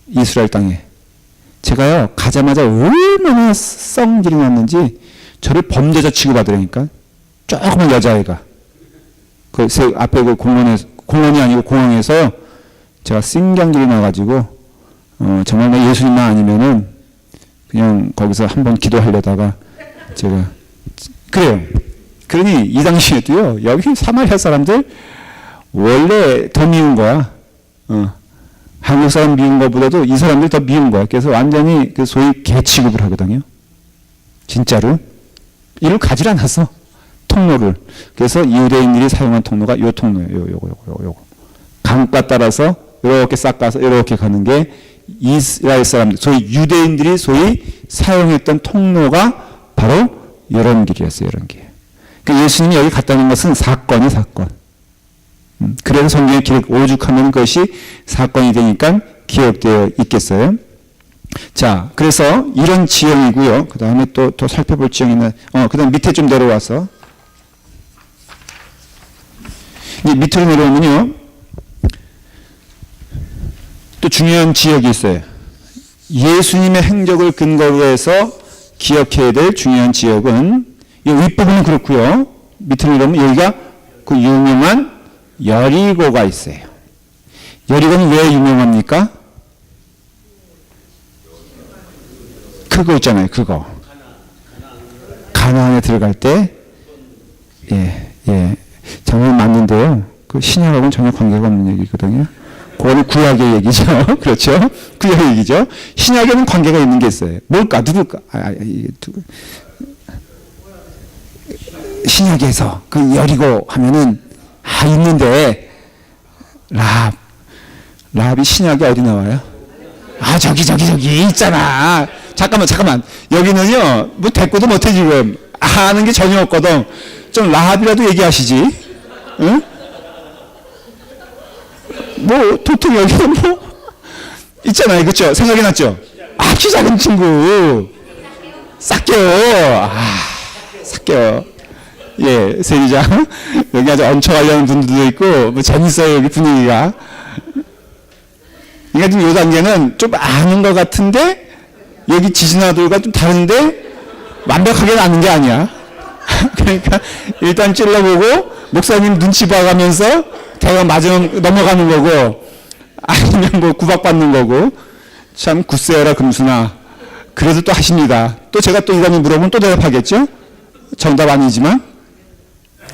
이스라엘 땅에. 제가요, 가자마자 얼마나 썩질이 났는지, 저를 범죄자 취급하더라니까. 조그만 여자애가. 앞에 공원이 아니고 공항에서 제가 쌩경질이 나가지고, 정말 예수님만 아니면은, 그냥 거기서 한번 기도하려다가, 제가, 그래요. 그러니 이 당시에도요, 여기 사마리아 사람들, 원래 더 미운 거야. 한국 사람 미운 것보다도 이 사람들이 더 미운 거야. 그래서 완전히 그 소위 개 취급을 하거든요. 진짜로. 이를 가질 않았어. 통로를. 그래서 유대인들이 사용한 통로가 요 통로예요. 요거. 강가 따라서 이렇게 싹 가서 이렇게 가는 게 이스라엘 사람들, 소위 유대인들이 소위 사용했던 통로가 바로 이런 길이었어요. 이런 길. 그러니까 예수님이 여기 갔다는 것은 사건이 사건. 그래서 성경에 오죽하면 그것이 사건이 되니까 기억되어 있겠어요. 자, 그래서 이런 지형이고요. 그 다음에 또 살펴볼 지형이는, 그 다음 밑에 좀 내려와서. 이제 밑으로 내려오면요. 또 중요한 지역이 있어요. 예수님의 행적을 근거로 해서 기억해야 될 중요한 지역은, 이 윗부분은 그렇고요. 밑으로 내려오면 여기가 그 유명한 여리고가 있어요. 여리고는 왜 유명합니까? 그거 있잖아요. 그거. 가나안에 들어갈 때, 정말 맞는데요. 그 신약하고는 전혀 관계가 없는 얘기거든요. 그거는 구약의 얘기죠. 그렇죠? 구약의 얘기죠. 신약에는 관계가 있는 게 있어요. 뭘까? 누굴까? 신약에서 그 여리고 하면은 있는데 라합이 신약에 어디 나와요? 저기 있잖아. 잠깐만. 여기는요, 뭐 대꾸도 못해 지금. 아는 게 전혀 없거든. 좀 라합이라도 얘기하시지. 응? 도통 여기는 있잖아요. 그렇죠? 생각이 났죠? 키 작은 친구. 싹게요. 싹게요. 세리장. 여기 아주 얹혀가려는 분들도 있고, 재밌어요, 여기 분위기가. 그러니까 지금 이 단계는 좀 아는 것 같은데, 여기 지진아들과 좀 다른데, 완벽하게 아는 게 아니야. 그러니까, 일단 찔러보고, 목사님 눈치 봐가면서, 대화 맞으면 넘어가는 거고, 아니면 구박받는 거고, 참, 굳세어라, 금수나. 그래도 또 하십니다. 또 제가 또 이단이 물어보면 또 대답하겠죠? 정답 아니지만.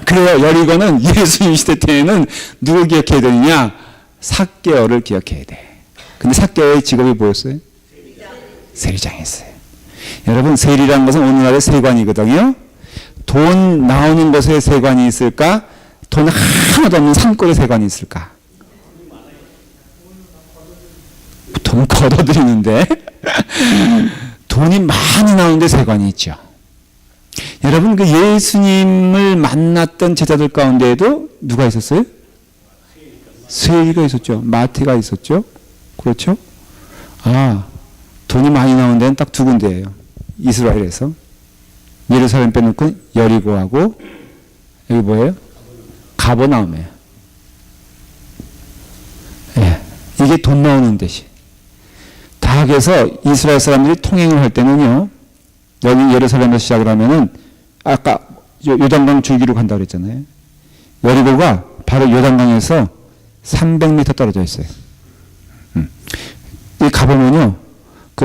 그래요. 여리고는 예수님 시대 때에는 누구 기억해야 되느냐? 삭개오를 기억해야 돼. 근데 삭개오의 직업이 뭐였어요? 세리장이었어요. 여러분, 세리라는 것은 오늘날의 세관이거든요. 돈 나오는 곳에 세관이 있을까? 돈 하나도 없는 산골에 세관이 있을까? 돈 걷어들이는데 돈이 많이 나오는데 세관이 있죠. 여러분, 그 예수님을 만났던 제자들 가운데에도 누가 있었어요? 세리가 있었죠. 마태가 있었죠. 그렇죠? 돈이 많이 나오는 데는 딱 두 군데예요. 이스라엘에서. 예루살렘 빼놓고 여리고하고 여기 뭐예요? 가버나움이에요. 이게 돈 나오는 데시. 다학에서 이스라엘 사람들이 통행을 할 때는요, 여기 예루살렘에서 시작을 하면은, 아까 요단강 줄기로 간다고 그랬잖아요. 여리고가 바로 요단강에서 300m 떨어져 있어요. 이 가보면요,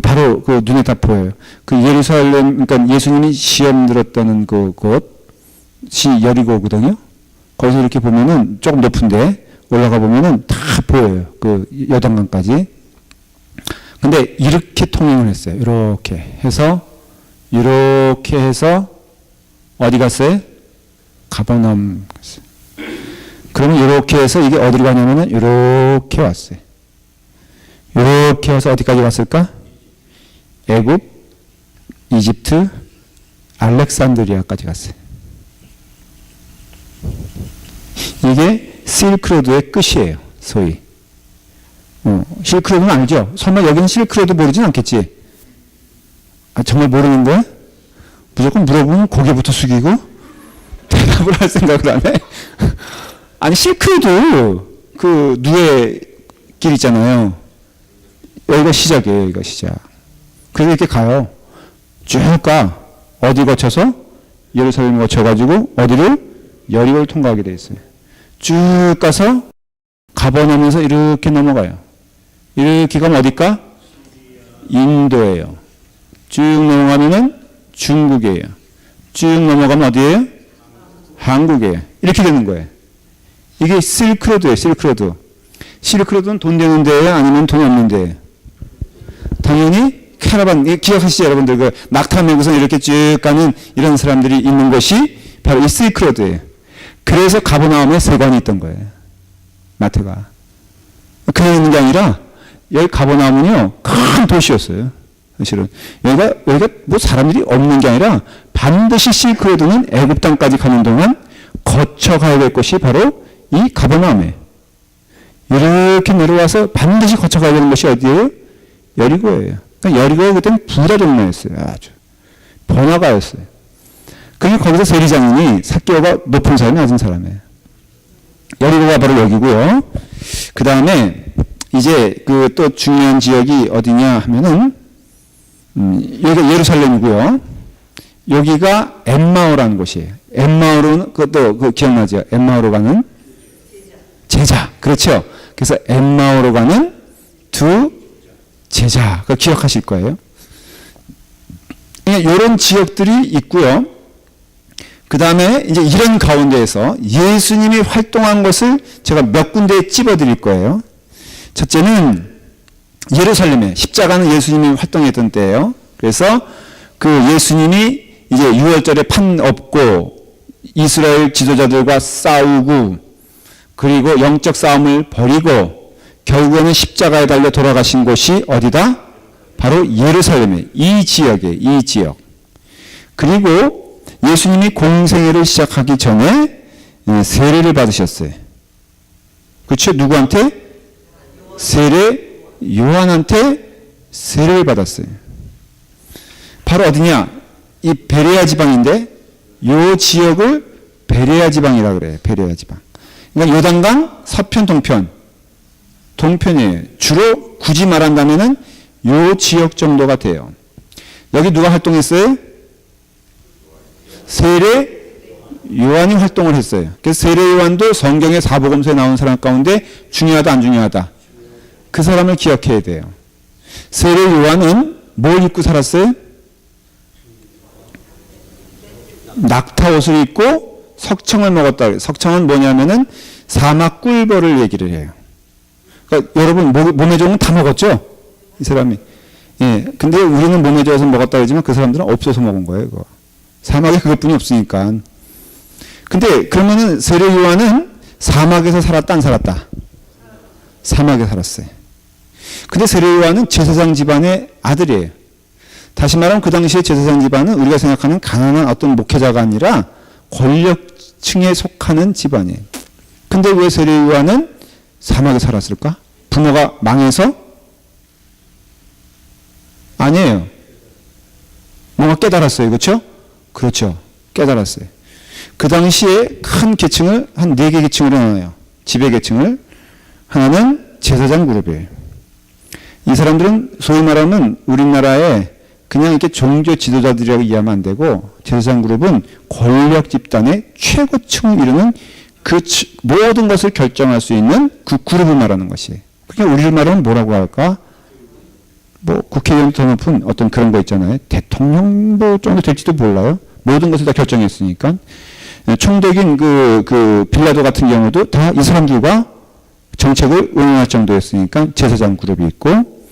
바로 눈에 다 보여요. 예루살렘, 그러니까 예수님이 시험 들었다는 곳이 여리고거든요. 거기서 이렇게 보면은 조금 높은데 올라가 보면은 다 보여요. 요단강까지. 근데 이렇게 통행을 했어요. 이렇게 해서 어디 갔어요? 가버나움 갔어요. 그러면 이렇게 해서 이게 어디로 가냐면은 이렇게 왔어요. 이렇게 해서 어디까지 갔을까? 애굽, 이집트, 알렉산드리아까지 갔어요. 이게 실크로드의 끝이에요. 소위. 실크로드는 알죠? 설마 여기는 실크로드 모르진 않겠지? 정말 모르는 거야? 무조건 물어보면 고개부터 숙이고 대답을 할 생각을 안 해? 아니, 실크로드 그 누에 길 있잖아요. 여기가 시작이에요. 여기가 시작. 그래서 이렇게 가요. 쭉 가. 어디 거쳐서? 예루살렘 거쳐가지고 어디를? 여리고를 통과하게 돼 있어요. 쭉 가서 가버나움에서 이렇게 넘어가요. 이렇게 가면 어딜까? 인도예요. 쭉 넘어가면은 중국이에요. 쭉 넘어가면 어디예요? 한국이에요. 이렇게 되는 거예요. 이게 실크로드예요. 실크로드. 실크로드는 돈 되는 데예요? 아니면 돈 없는 데예요? 당연히 캐러반, 기억하시죠 여러분들? 그 낙타 메고서 이렇게 쭉 가는 이런 사람들이 있는 곳이 바로 이 실크로드예요. 그래서 가버나움에 세관이 있던 거예요. 마트가. 그냥 있는 게 아니라 여기 가버나움은요 큰 도시였어요. 사실은 여기가 뭐 사람들이 없는 게 아니라 반드시 실크로드는 애굽 땅까지 가는 동안 거쳐가야 될 곳이 바로 이 가버나움이에요. 이렇게 내려와서 반드시 거쳐가야 되는 곳이 어디예요? 여리고예요. 그러니까 여리고가 그때는 부자 동네였어요. 아주 번화가였어요. 그러니까 거기서 세리장인이 사개오가 높은 사람이 낮은 사람이에요. 여리고가 바로 여기고요. 그 다음에 이제 그 또 중요한 지역이 어디냐 하면은 여기가 예루살렘이고요. 여기가 엠마오라는 곳이에요. 엠마오로는 그것도 그 기억나죠? 엠마오로 가는 제자. 그렇죠. 그래서 엠마오로 가는 두 제자. 그거 기억하실 거예요. 그러니까 이런 지역들이 있고요. 그 다음에 이제 이런 가운데에서 예수님이 활동한 것을 제가 몇 군데에 찝어드릴 거예요. 첫째는 예루살렘에 십자가는 예수님이 활동했던 때예요. 그래서 그 예수님이 이제 6월절에 판 엎고 이스라엘 지도자들과 싸우고 그리고 영적 싸움을 벌이고 결국에는 십자가에 달려 돌아가신 곳이 어디다? 바로 예루살렘에 이 지역에 이 지역. 그리고 예수님이 공생애를 시작하기 전에 세례를 받으셨어요. 그렇죠? 누구한테? 요한한테 세례를 받았어요. 바로 어디냐? 이 베레아 지방인데 이 지역을 베레아 지방이라고 그래요. 베레아 지방. 그러니까 요단강 서편 동편이에요. 주로 굳이 말한다면은 이 지역 정도가 돼요. 여기 누가 활동했어요? 세례 요한이 활동을 했어요. 그래서 세례 요한도 성경의 사복음서에 나온 사람 가운데 중요하다 안 중요하다? 그 사람을 기억해야 돼요. 세례 요한은 뭘 입고 살았어요? 낙타 옷을 입고 석청을 먹었다. 석청은 뭐냐면은 사막 꿀벌을 얘기를 해요. 그러니까 여러분 몸에 좋은 건 다 먹었죠? 이 사람이. 예. 근데 우리는 몸에 좋아서 먹었다 그러지만 그 사람들은 없어서 먹은 거예요. 그거. 사막에 그것뿐이 없으니까. 근데 그러면은 세례 요한은 사막에서 살았다 안 살았다? 사막에 살았어요. 근데 세례 요한은 제사장 집안의 아들이에요. 다시 말하면 그 당시에 제사장 집안은 우리가 생각하는 가난한 어떤 목회자가 아니라 권력층에 속하는 집안이에요. 근데 왜 세례 요한은 사막에 살았을까? 부모가 망해서? 아니에요. 뭔가 깨달았어요. 그렇죠? 그렇죠. 깨달았어요. 그 당시에 큰 계층을 한 4개 계층으로 나눠요. 지배 계층을. 하나는 제사장 그룹이에요. 이 사람들은 소위 말하면 우리나라에 그냥 이렇게 종교 지도자들이라고 이해하면 안 되고 제사장 그룹은 권력 집단의 최고층을 이루는 그 모든 것을 결정할 수 있는 그 그룹을 말하는 것이에요. 그러니까 우리를 말하면 뭐라고 할까? 뭐 국회의원 더 높은 어떤 그런 거 있잖아요. 대통령 뭐 정도 될지도 몰라요. 모든 것을 다 결정했으니까. 총독인 그 빌라도 같은 경우도 다 이 사람들과 정책을 운영할 정도였으니까 제사장 그룹이 있고,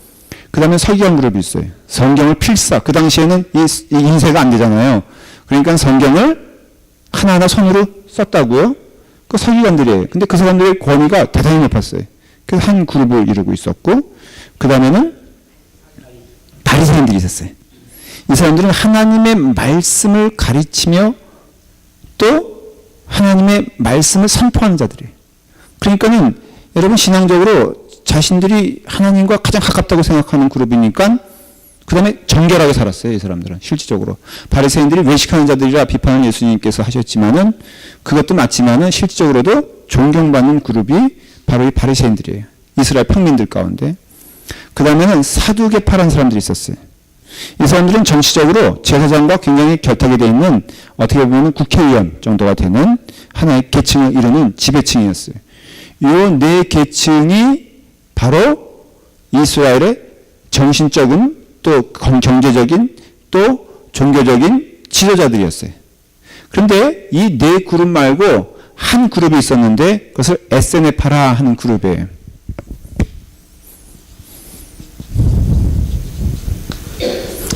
그 다음에 서기관 그룹이 있어요. 성경을 필사. 그 당시에는 이 인쇄가 안 되잖아요. 그러니까 성경을 하나하나 손으로 썼다고요. 그 서기관들이에요. 근데 그 사람들의 권위가 대단히 높았어요. 그래서 한 그룹을 이루고 있었고, 그 다음에는 바리새인들이 있었어요. 이 사람들은 하나님의 말씀을 가르치며 또 하나님의 말씀을 선포하는 자들이에요. 그러니까는 여러분 신앙적으로 자신들이 하나님과 가장 가깝다고 생각하는 그룹이니까 그 다음에 정결하게 살았어요. 이 사람들은 실질적으로. 바리새인들이 외식하는 자들이라 비판을 예수님께서 하셨지만은 그것도 맞지만은 실질적으로도 존경받는 그룹이 바로 이 바리새인들이에요. 이스라엘 평민들 가운데. 그 다음에는 사두개파라는 사람들이 있었어요. 이 사람들은 정치적으로 제사장과 굉장히 결탁이 되어 있는 어떻게 보면 국회의원 정도가 되는 하나의 계층을 이루는 지배층이었어요. 이 네 계층이 바로 이스라엘의 정신적인 또 경제적인 또 종교적인 지도자들이었어요. 그런데 이 네 그룹 말고 한 그룹이 있었는데 그것을 에세네파라 하는 그룹이에요.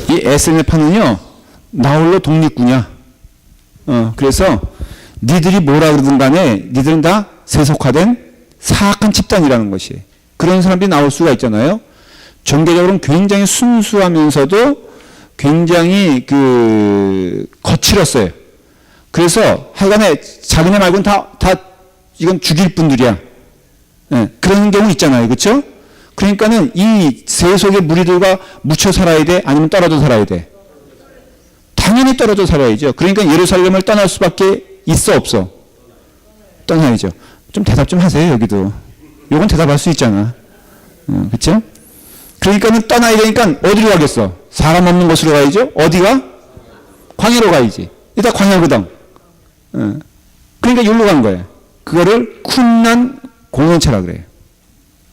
이 에세네파는요 나홀로 독립군이야. 그래서 니들이 뭐라 그러든 간에 니들은 다 세속화된 사악한 집단이라는 것이 그런 사람들이 나올 수가 있잖아요. 종교적으로는 굉장히 순수하면서도 굉장히 거칠었어요. 그래서 하여간에 자기네 말고는 다 이건 죽일 분들이야. 네, 그런 경우 있잖아요. 그렇죠? 그러니까는 이 세속의 무리들과 묻혀 살아야 돼? 아니면 떨어져 살아야 돼? 당연히 떨어져 살아야죠. 그러니까 예루살렘을 떠날 수밖에 있어 없어? 떠나야죠. 좀 대답 좀 하세요. 여기도. 요건 대답할 수 있잖아. 그렇죠? 그러니까는 떠나야 되니까 어디로 가겠어? 사람 없는 곳으로 가야죠. 어디가? 광야로 가야지. 이따 광야거든. 그러니까 여기로 간 거예요. 그거를 쿰난 공동체라 그래요.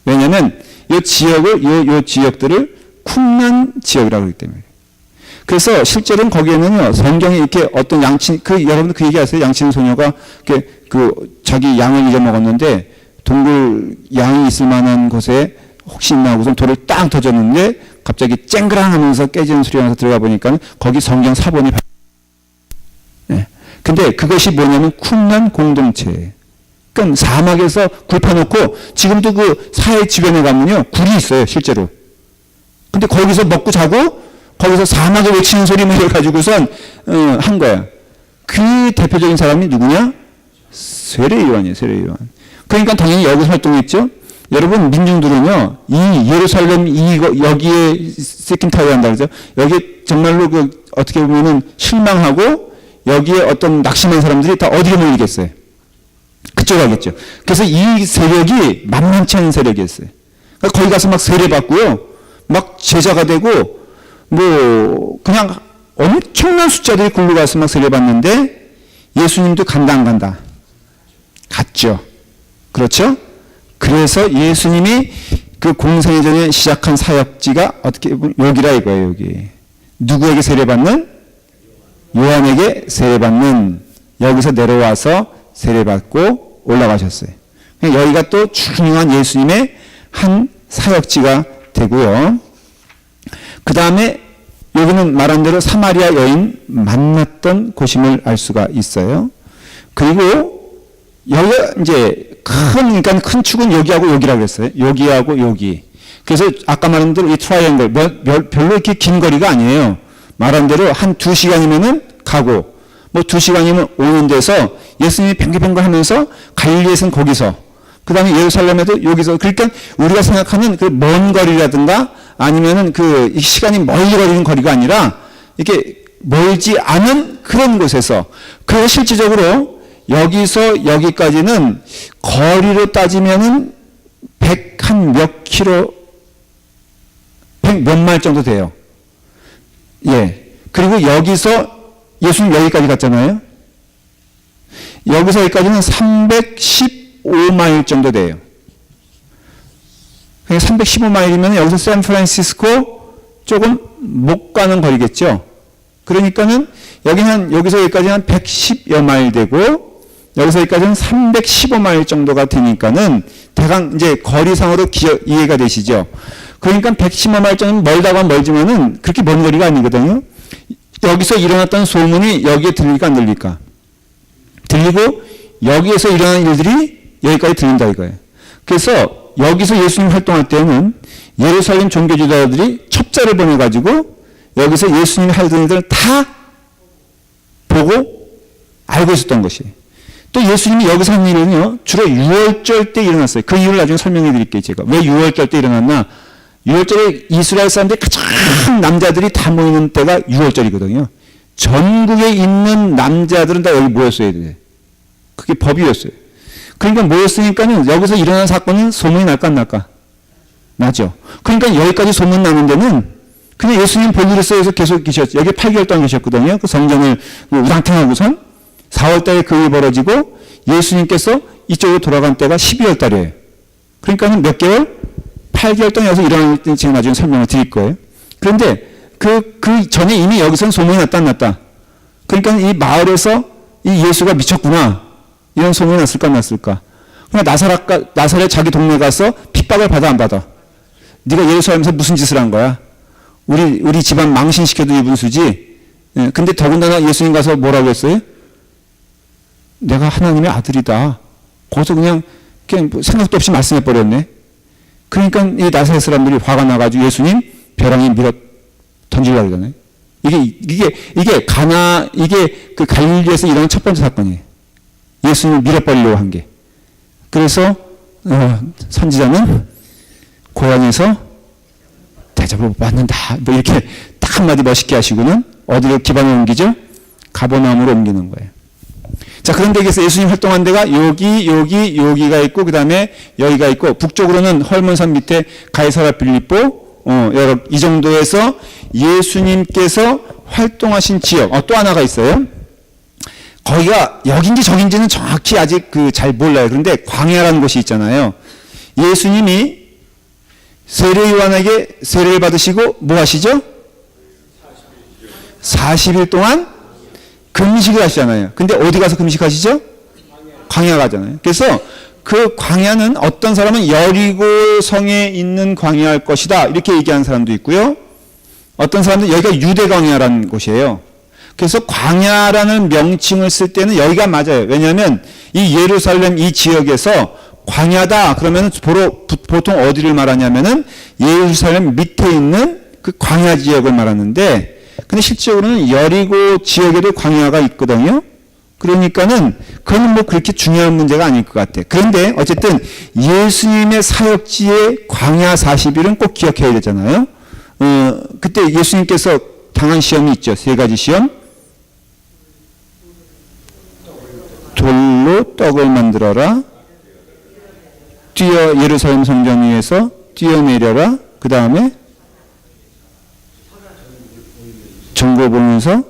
왜냐하면 이 지역을 이 지역들을 쿰난 지역이라고 그러기 때문에. 그래서 실제로는 거기에는요 성경에 이렇게 어떤 양친 여러분들 그 얘기하세요. 양친 소녀가 자기 양을 잊어먹었는데 동굴 양이 있을 만한 곳에 혹시 있나 하고서 돌을 딱 던졌는데 갑자기 쨍그랑 하면서 깨지는 소리가 나서 들어가 보니까 거기 성경 사본이 네. 근데 그것이 뭐냐면 쿰난 공동체. 그러니까 사막에서 굴 파놓고 지금도 그 사해 주변에 가면요 굴이 있어요 실제로. 근데 거기서 먹고 자고 거기서 사막에 외치는 소리만 해가지고선 한 거야. 그 대표적인 사람이 누구냐? 세례요한이에요. 세례요한. 그러니까 당연히 여기서 활동했죠. 여러분 민중들은요 이 예루살렘 여기에 세킨타워 한다 그러죠. 여기 정말로 어떻게 보면은 실망하고 여기에 어떤 낙심한 사람들이 다 어디로 몰리겠어요? 그쪽 가겠죠. 그래서 이 세력이 만만치 않은 세력이었어요. 그러니까 거기 가서 막 세례받고요. 막 제자가 되고 뭐 그냥 엄청난 숫자들이 굴러 가서 막 세례받는데 예수님도 간다 안 간다? 갔죠. 그렇죠? 그래서 예수님이 그 공생애 전에 시작한 사역지가 어떻게 보면 여기라 이거예요. 여기. 누구에게 세례받는? 요한에게 세례받는. 여기서 내려와서 세례받고 올라가셨어요. 여기가 또 중요한 예수님의 한 사역지가 되고요. 그 다음에 여기는 말한 대로 사마리아 여인 만났던 곳임을 알 수가 있어요. 그리고 여기가 이제 그러니까 큰 축은 여기하고 여기라고 그랬어요. 여기하고 여기. 그래서 아까 말한 대로 이 트라이앵글 별로 이렇게 긴 거리가 아니에요. 말한 대로 한 2시간이면은 가고 뭐 2시간이면 오는 데서 예수님이 뱅글뱅글 하면서 갈릴리에서는 거기서 그 다음에 예루살렘에도 여기서 그러니까 우리가 생각하는 그 먼 거리라든가 아니면은 그 시간이 멀리 걸리는 거리가 아니라 이렇게 멀지 않은 그런 곳에서 그래서 실질적으로 여기서 여기까지는 거리로 따지면은 100한 몇 킬로 100 몇 마일 정도 돼요. 예. 그리고 여기서 예수님 여기까지 갔잖아요. 여기서 여기까지는 315마일 정도 돼요. 315마일이면 여기서 샌프란시스코 조금 못 가는 거리겠죠. 그러니까는 여기서 여기까지 한 110여 마일 되고 여기서 여기까지는 315마일 정도가 되니까는 대강 이제 거리상으로 이해가 되시죠. 그러니까 115마일 정도는 멀다고 멀지만은 그렇게 먼 거리가 아니거든요. 여기서 일어났던 소문이 여기에 들릴까 안 들릴까? 들리고 여기에서 일어나는 일들이 여기까지 들린다 이거예요. 그래서 여기서 예수님 활동할 때는 예루살렘 종교지도자들이 첩자를 보내가지고 여기서 예수님이 하던 일들을 다 보고 알고 있었던 것이에요. 또 예수님이 여기서 한 일은요, 주로 6월절 때 일어났어요. 그 이유를 나중에 설명해 드릴게요, 제가. 왜 6월절 때 일어났나? 6월절에 이스라엘 사람들이 가장 남자들이 다 모이는 때가 6월절이거든요. 전국에 있는 남자들은 다 여기 모였어야 돼. 그게 법이었어요. 그러니까 모였으니까는 여기서 일어난 사건은 소문이 날까 안 날까? 나죠. 그러니까 여기까지 소문 나는 데는 그냥 예수님 볼일을써서 계속 계셨죠. 여기 8개월 동안 계셨거든요. 그 성전을 우당탕하고선 4월 달에 그 일이 벌어지고 예수님께서 이쪽으로 돌아간 때가 12월 달이에요. 그러니까는 몇 개월? 8개월 동안 여기서 일어날 때 제가 나중에 설명을 드릴 거예요. 그런데 그 전에 이미 여기서는 소문이 났다 안 났다. 그러니까 이 마을에서 이 예수가 미쳤구나. 이런 소문이 났을까 안 났을까. 그냥 나사렛 자기 동네 가서 핍박을 받아 안 받아. 네가 예루살렘에서 무슨 짓을 한 거야. 우리 집안 망신시켜도 이 분수지. 예, 근데 더군다나 예수님 가서 뭐라고 했어요? 내가 하나님의 아들이다. 거기서 그냥 생각도 없이 말씀해 버렸네. 그러니까 이 나사렛 사람들이 화가 나가지고 예수님 벼랑에 밀어 던지려고 그러잖아요. 이게 그 갈릴리에서 일어난 첫 번째 사건이에요. 예수님을 밀어버리려고 한 게. 그래서 선지자는 고향에서 대접을 받는다. 뭐 이렇게 딱 한마디 멋있게 하시고는 어디로 기반을 옮기죠? 가버나움으로 옮기는 거예요. 자, 그런데 여기서 예수님 활동한 데가 여기가 있고, 그 다음에 여기가 있고, 북쪽으로는 헐몬산 밑에 가이사랴 빌립보, 이 정도에서 예수님께서 활동하신 지역, 또 하나가 있어요. 거기가 여긴지 저긴지는 정확히 아직 잘 몰라요. 그런데 광야라는 곳이 있잖아요. 예수님이 세례 요한에게 세례를 받으시고 뭐 하시죠? 40일 동안 금식을 하시잖아요. 근데 어디 가서 금식하시죠? 광야 가잖아요. 그래서 그 광야는 어떤 사람은 여리고 성에 있는 광야일 것이다. 이렇게 얘기하는 사람도 있고요. 어떤 사람들은 여기가 유대 광야라는 곳이에요. 그래서 광야라는 명칭을 쓸 때는 여기가 맞아요. 왜냐하면 이 예루살렘 이 지역에서 광야다 그러면 보통 어디를 말하냐면은 예루살렘 밑에 있는 그 광야 지역을 말하는데, 근데 실제로는 여리고 지역에도 광야가 있거든요. 그러니까는 그건 뭐 그렇게 중요한 문제가 아닐 것 같아. 그런데 어쨌든 예수님의 사역지의 광야 40일은 꼭 기억해야 되잖아요. 그때 예수님께서 당한 시험이 있죠. 3가지 시험. 돌로 떡을 만들어라. 뛰어 예루살렘 성전 위에서 뛰어내려라. 그 다음에 전거 보면서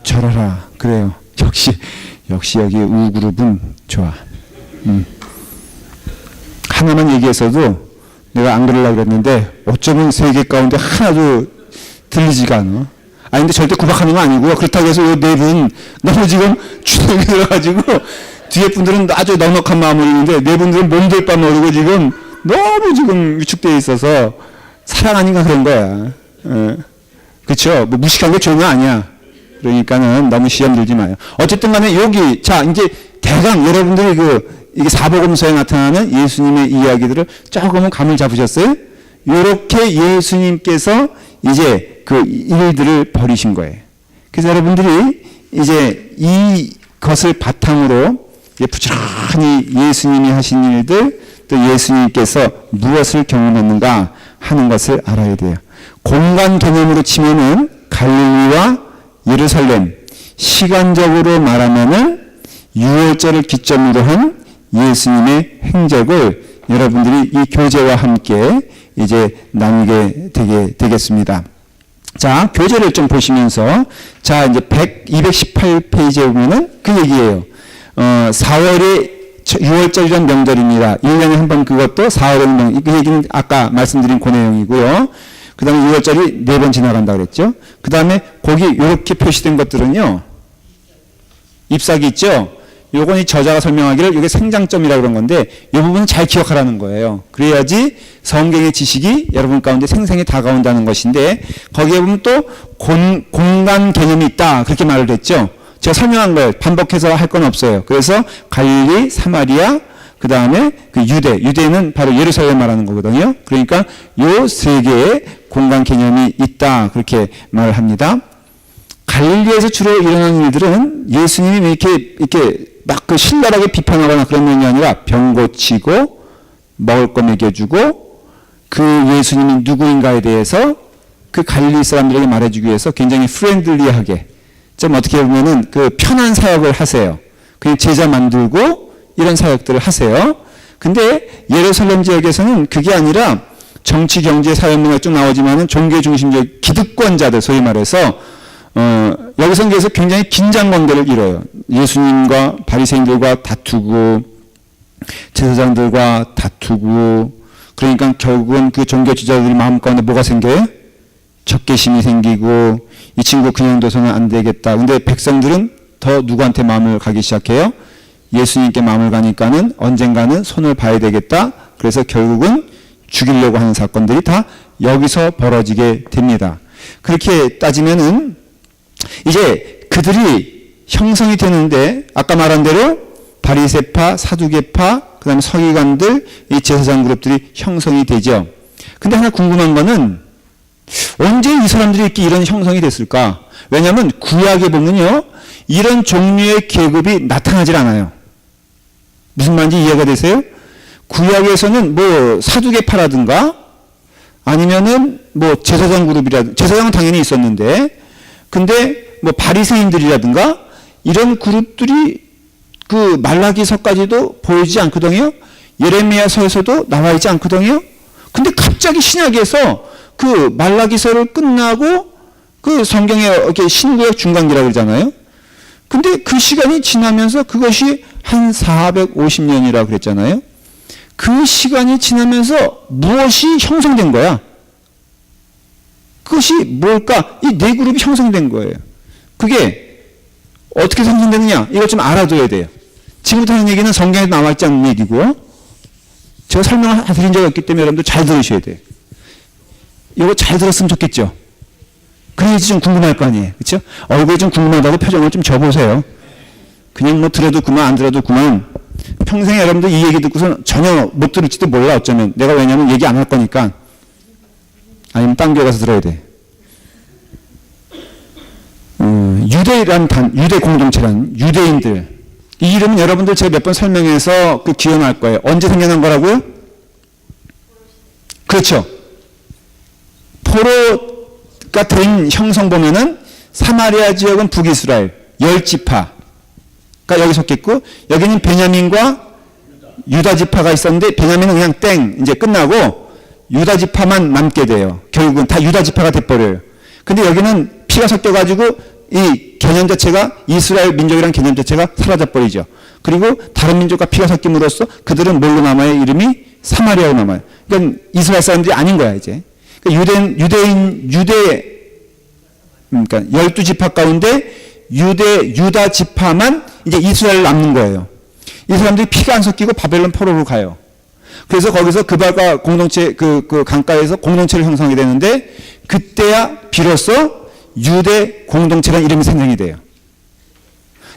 절하라. 그래요. 역시 여기 우그룹은 좋아. 하나만 얘기해서도 내가 안 그러려고 그랬는데 어쩌면 3개 가운데 하나도 들리지가 않아. 근데 절대 구박하는 건 아니고요. 그렇다고 해서 이 4분 너무 지금 주눅이 들어가지고 뒤에 분들은 아주 넉넉한 마음을 있는데 4분들은 몸둘 바 모르고 지금 너무 지금 위축되어 있어서 사랑 아닌가 그런 거야. 그렇죠? 뭐 무식한 게 좋은 거 아니야. 그러니까는 너무 시험 들지 마요. 어쨌든 간에 여기 자 이제 대강 여러분들이 이게 사복음서에 나타나는 예수님의 이야기들을 조금은 감을 잡으셨어요? 이렇게 예수님께서 이제 그 일들을 벌이신 거예요. 그래서 여러분들이 이제 이것을 바탕으로 부지런히 예수님이 하신 일들, 또 예수님께서 무엇을 경험했는가 하는 것을 알아야 돼요. 공간 개념으로 치면은 갈릴리와 예루살렘, 시간적으로 말하면은 6월절을 기점으로 한 예수님의 행적을 여러분들이 이 교재와 함께 이제 나누게 되겠습니다. 자, 교재를 좀 보시면서, 자, 이제 218페이지에 보면은 그 얘기예요. 4월에 6월절이라는 명절입니다. 1년에 한 번 그것도 4월에 명절, 그 얘기는 아까 말씀드린 그 내용이고요. 그 다음에 6월절이 4번 지나간다 그랬죠. 그 다음에 거기 이렇게 표시된 것들은요, 잎사귀 있죠? 요건 이 저자가 설명하기를 이게 생장점이라고 그런 건데, 이 부분은 잘 기억하라는 거예요. 그래야지 성경의 지식이 여러분 가운데 생생히 다가온다는 것인데, 거기에 보면 또 공간 개념이 있다. 그렇게 말을 했죠. 제가 설명한 거예요. 반복해서 할 건 없어요. 그래서 갈릴리, 사마리아, 그 다음에 그 유대는 바로 예루살렘 말하는 거거든요. 그러니까 요 세 개의 공간 개념이 있다. 그렇게 말을 합니다. 갈릴리에서 주로 일어나는 일들은 예수님이 이렇게 막 그 신랄하게 비판하거나 그런 면이 아니라 병 고치고 먹을 거 먹여주고 그 예수님이 누구인가에 대해서 그 갈릴리 사람들에게 말해주기 위해서 굉장히 프렌들리하게 좀 어떻게 보면은 그 편한 사역을 하세요. 그냥 제자 만들고 이런 사역들을 하세요. 근데 예루살렘 지역에서는 그게 아니라 정치, 경제, 사회문화 쭉 나오지만은 종교 중심적 기득권자들 소위 말해서 여기서 굉장히 긴장 관계를 이뤄요. 예수님과 바리새인들과 다투고 제사장들과 다투고 그러니까 결국은 그 종교 지도자들이 마음 가운데 뭐가 생겨요? 적개심이 생기고 이 친구 그냥 둬서는 안 되겠다. 근데 백성들은 더 누구한테 마음을 가기 시작해요? 예수님께 마음을 가니까는 언젠가는 손을 봐야 되겠다. 그래서 결국은 죽이려고 하는 사건들이 다 여기서 벌어지게 됩니다. 그렇게 따지면은 이제 그들이 형성이 되는데 아까 말한 대로 바리새파, 사두개파, 그 다음에 서기관들, 이 제사장 그룹들이 형성이 되죠. 근데 하나 궁금한 거는 언제 이 사람들이 이렇게 이런 형성이 됐을까? 왜냐하면 구약에 보면요 이런 종류의 계급이 나타나질 않아요. 무슨 말인지 이해가 되세요? 구약에서는 뭐 사두개파라든가 아니면은 뭐 제사장 그룹이라든가 제사장은 당연히 있었는데 근데 뭐 바리새인들이라든가 이런 그룹들이 그 말라기서까지도 보이지 않거든요. 예레미야서에서도 나와 있지 않거든요. 근데 갑자기 신약에서 그 말라기서를 끝나고 그 성경에 이렇게 신구약 중간기라고 그러잖아요. 근데 그 시간이 지나면서 그것이 한 450년이라고 그랬잖아요. 그 시간이 지나면서 무엇이 형성된 거야? 그것이 뭘까? 이 네 그룹이 형성된 거예요. 그게 어떻게 형성되느냐? 이걸 좀 알아둬야 돼요. 지금부터 하는 얘기는 성경에 나와 있지 않는 얘기고 제가 설명을 드린 적이 없기 때문에 여러분들 잘 들으셔야 돼요. 이거 잘 들었으면 좋겠죠? 그래야지 좀 궁금할 거 아니에요. 그렇죠? 얼굴이 좀 궁금하다고 표정을 좀 줘보세요. 그냥 뭐 들어도 그만 안 들어도 그만 평생 여러분들 이 얘기 듣고서 전혀 못 들을지도 몰라 어쩌면 내가 왜냐면 얘기 안 할 거니까 아니면 딴 교회 가서 들어야 돼. 유대 공동체란 유대인들 이 이름은 여러분들 제가 몇 번 설명해서 그 기억날 거예요. 언제 생겨난 거라고요? 그렇죠. 포로가 된 형성 보면은 사마리아 지역은 북이스라엘 10지파가 여기 섰겠고 여기는 베냐민과 유다 지파가 있었는데 베냐민은 그냥 땡 이제 끝나고 유다 지파만 남게 돼요. 결국은 다 유다 지파가 돼버려요. 근데 여기는 피가 섞여가지고 이 개념 자체가 이스라엘 민족이라는 개념 자체가 사라져버리죠. 그리고 다른 민족과 피가 섞임으로써 그들은 뭘로 남아요? 이름이 사마리아로 남아요. 그러니까 이스라엘 사람들이 아닌 거야 이제. 그러니까 그러니까 12지파 가운데 유다 지파만 이제 이스라엘 남는 거예요. 이 사람들이 피가 안 섞이고 바벨론 포로로 가요. 그래서 거기서 그발가 공동체 그 강가에서 공동체를 형성하게 되는데 그때야 비로소 유대 공동체라는 이름이 생성이 돼요.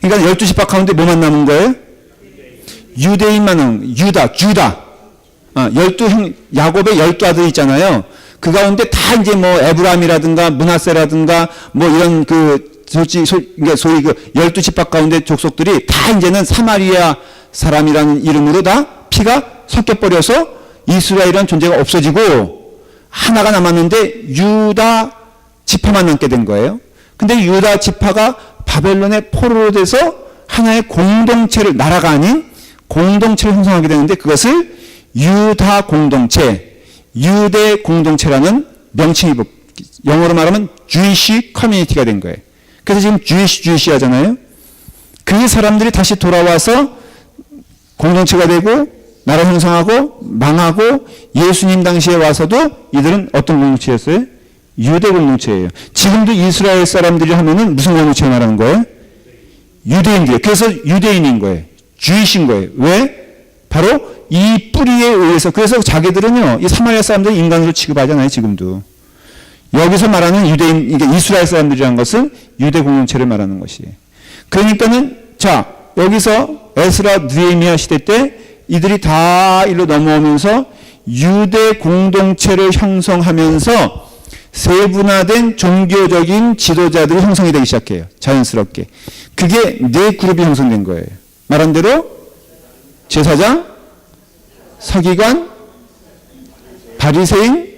그러니까 12지파 가운데 뭐만 남은 거예요? 유대인만 남은 거예요. 주다. 12형 야곱의 12아들 있잖아요. 그 가운데 다 이제 뭐 에브라임이라든가 므낫세라든가 뭐 이런 소위 그 12지파 가운데 족속들이 다 이제는 사마리아 사람이라는 이름으로 다 피가 섞여버려서 이스라엘이라는 존재가 없어지고 하나가 남았는데 유다 지파만 남게 된 거예요. 근데 유다 지파가 바벨론의 포로로 돼서 하나의 공동체를 나라가 아닌 공동체를 형성하게 되는데 그것을 유다 공동체, 유대 공동체라는 명칭이 영어로 말하면 Jewish Community가 된 거예요. 그래서 지금 Jewish 하잖아요. 그 사람들이 다시 돌아와서 공동체가 되고 나라 형성하고 망하고 예수님 당시에 와서도 이들은 어떤 공동체였어요? 유대 공동체예요. 지금도 이스라엘 사람들이 하면은 무슨 공동체를 말하는 거예요? 유대인들. 그래서 유대인인 거예요. 주이신 거예요. 왜? 바로 이 뿌리에 의해서. 그래서 자기들은요, 이 사마리아 사람들이 인간으로 취급하잖아요, 지금도. 여기서 말하는 유대인, 이게 이스라엘 사람들이라는 것은 유대 공동체를 말하는 것이에요. 그러니까는, 자, 여기서 에스라 느헤미야 시대 때 이들이 다 일로 넘어오면서 유대 공동체를 형성하면서 세분화된 종교적인 지도자들이 형성이 되기 시작해요. 자연스럽게. 그게 네 그룹이 형성된 거예요. 말한 대로 제사장, 서기관, 바리새인,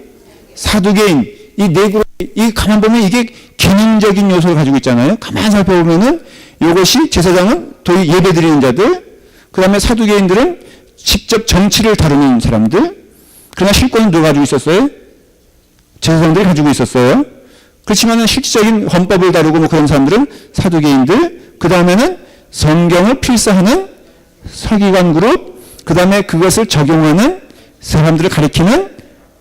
사두개인, 이 네 그룹, 이 가만 보면 이게 개념적인 요소를 가지고 있잖아요. 가만 살펴보면은 이것이 제사장은 도의 예배 드리는 자들, 그 다음에 사두개인들은 직접 정치를 다루는 사람들. 그러나 실권은 누가 가지고 있었어요? 제사장들이 가지고 있었어요. 그렇지만은 실질적인 헌법을 다루고 뭐 그런 사람들은 사두개인들, 그 다음에는 성경을 필사하는 서기관 그룹, 그 다음에 그것을 적용하는 사람들을 가리키는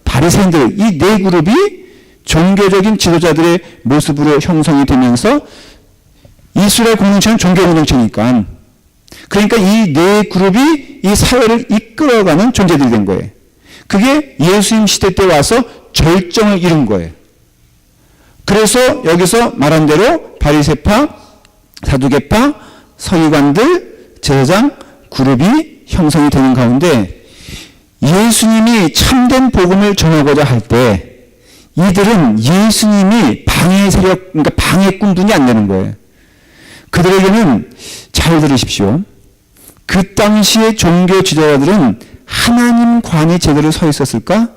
바리새인들, 이 네 그룹이 종교적인 지도자들의 모습으로 형성이 되면서 이스라엘 공동체는 종교 공동체니까, 그러니까 이 네 그룹이 이 사회를 이끌어가는 존재들이 된 거예요. 그게 예수님 시대 때 와서 절정을 이룬 거예요. 그래서 여기서 말한 대로 바리새파, 사두개파, 서기관들, 제사장 그룹이 형성이 되는 가운데 예수님이 참된 복음을 전하고자 할 때 이들은 예수님이 방해 세력, 그러니까 방해꾼분이 안 되는 거예요. 그들에게는 잘 들으십시오. 그 당시의 종교 지도자들은 하나님관이 제대로 서 있었을까?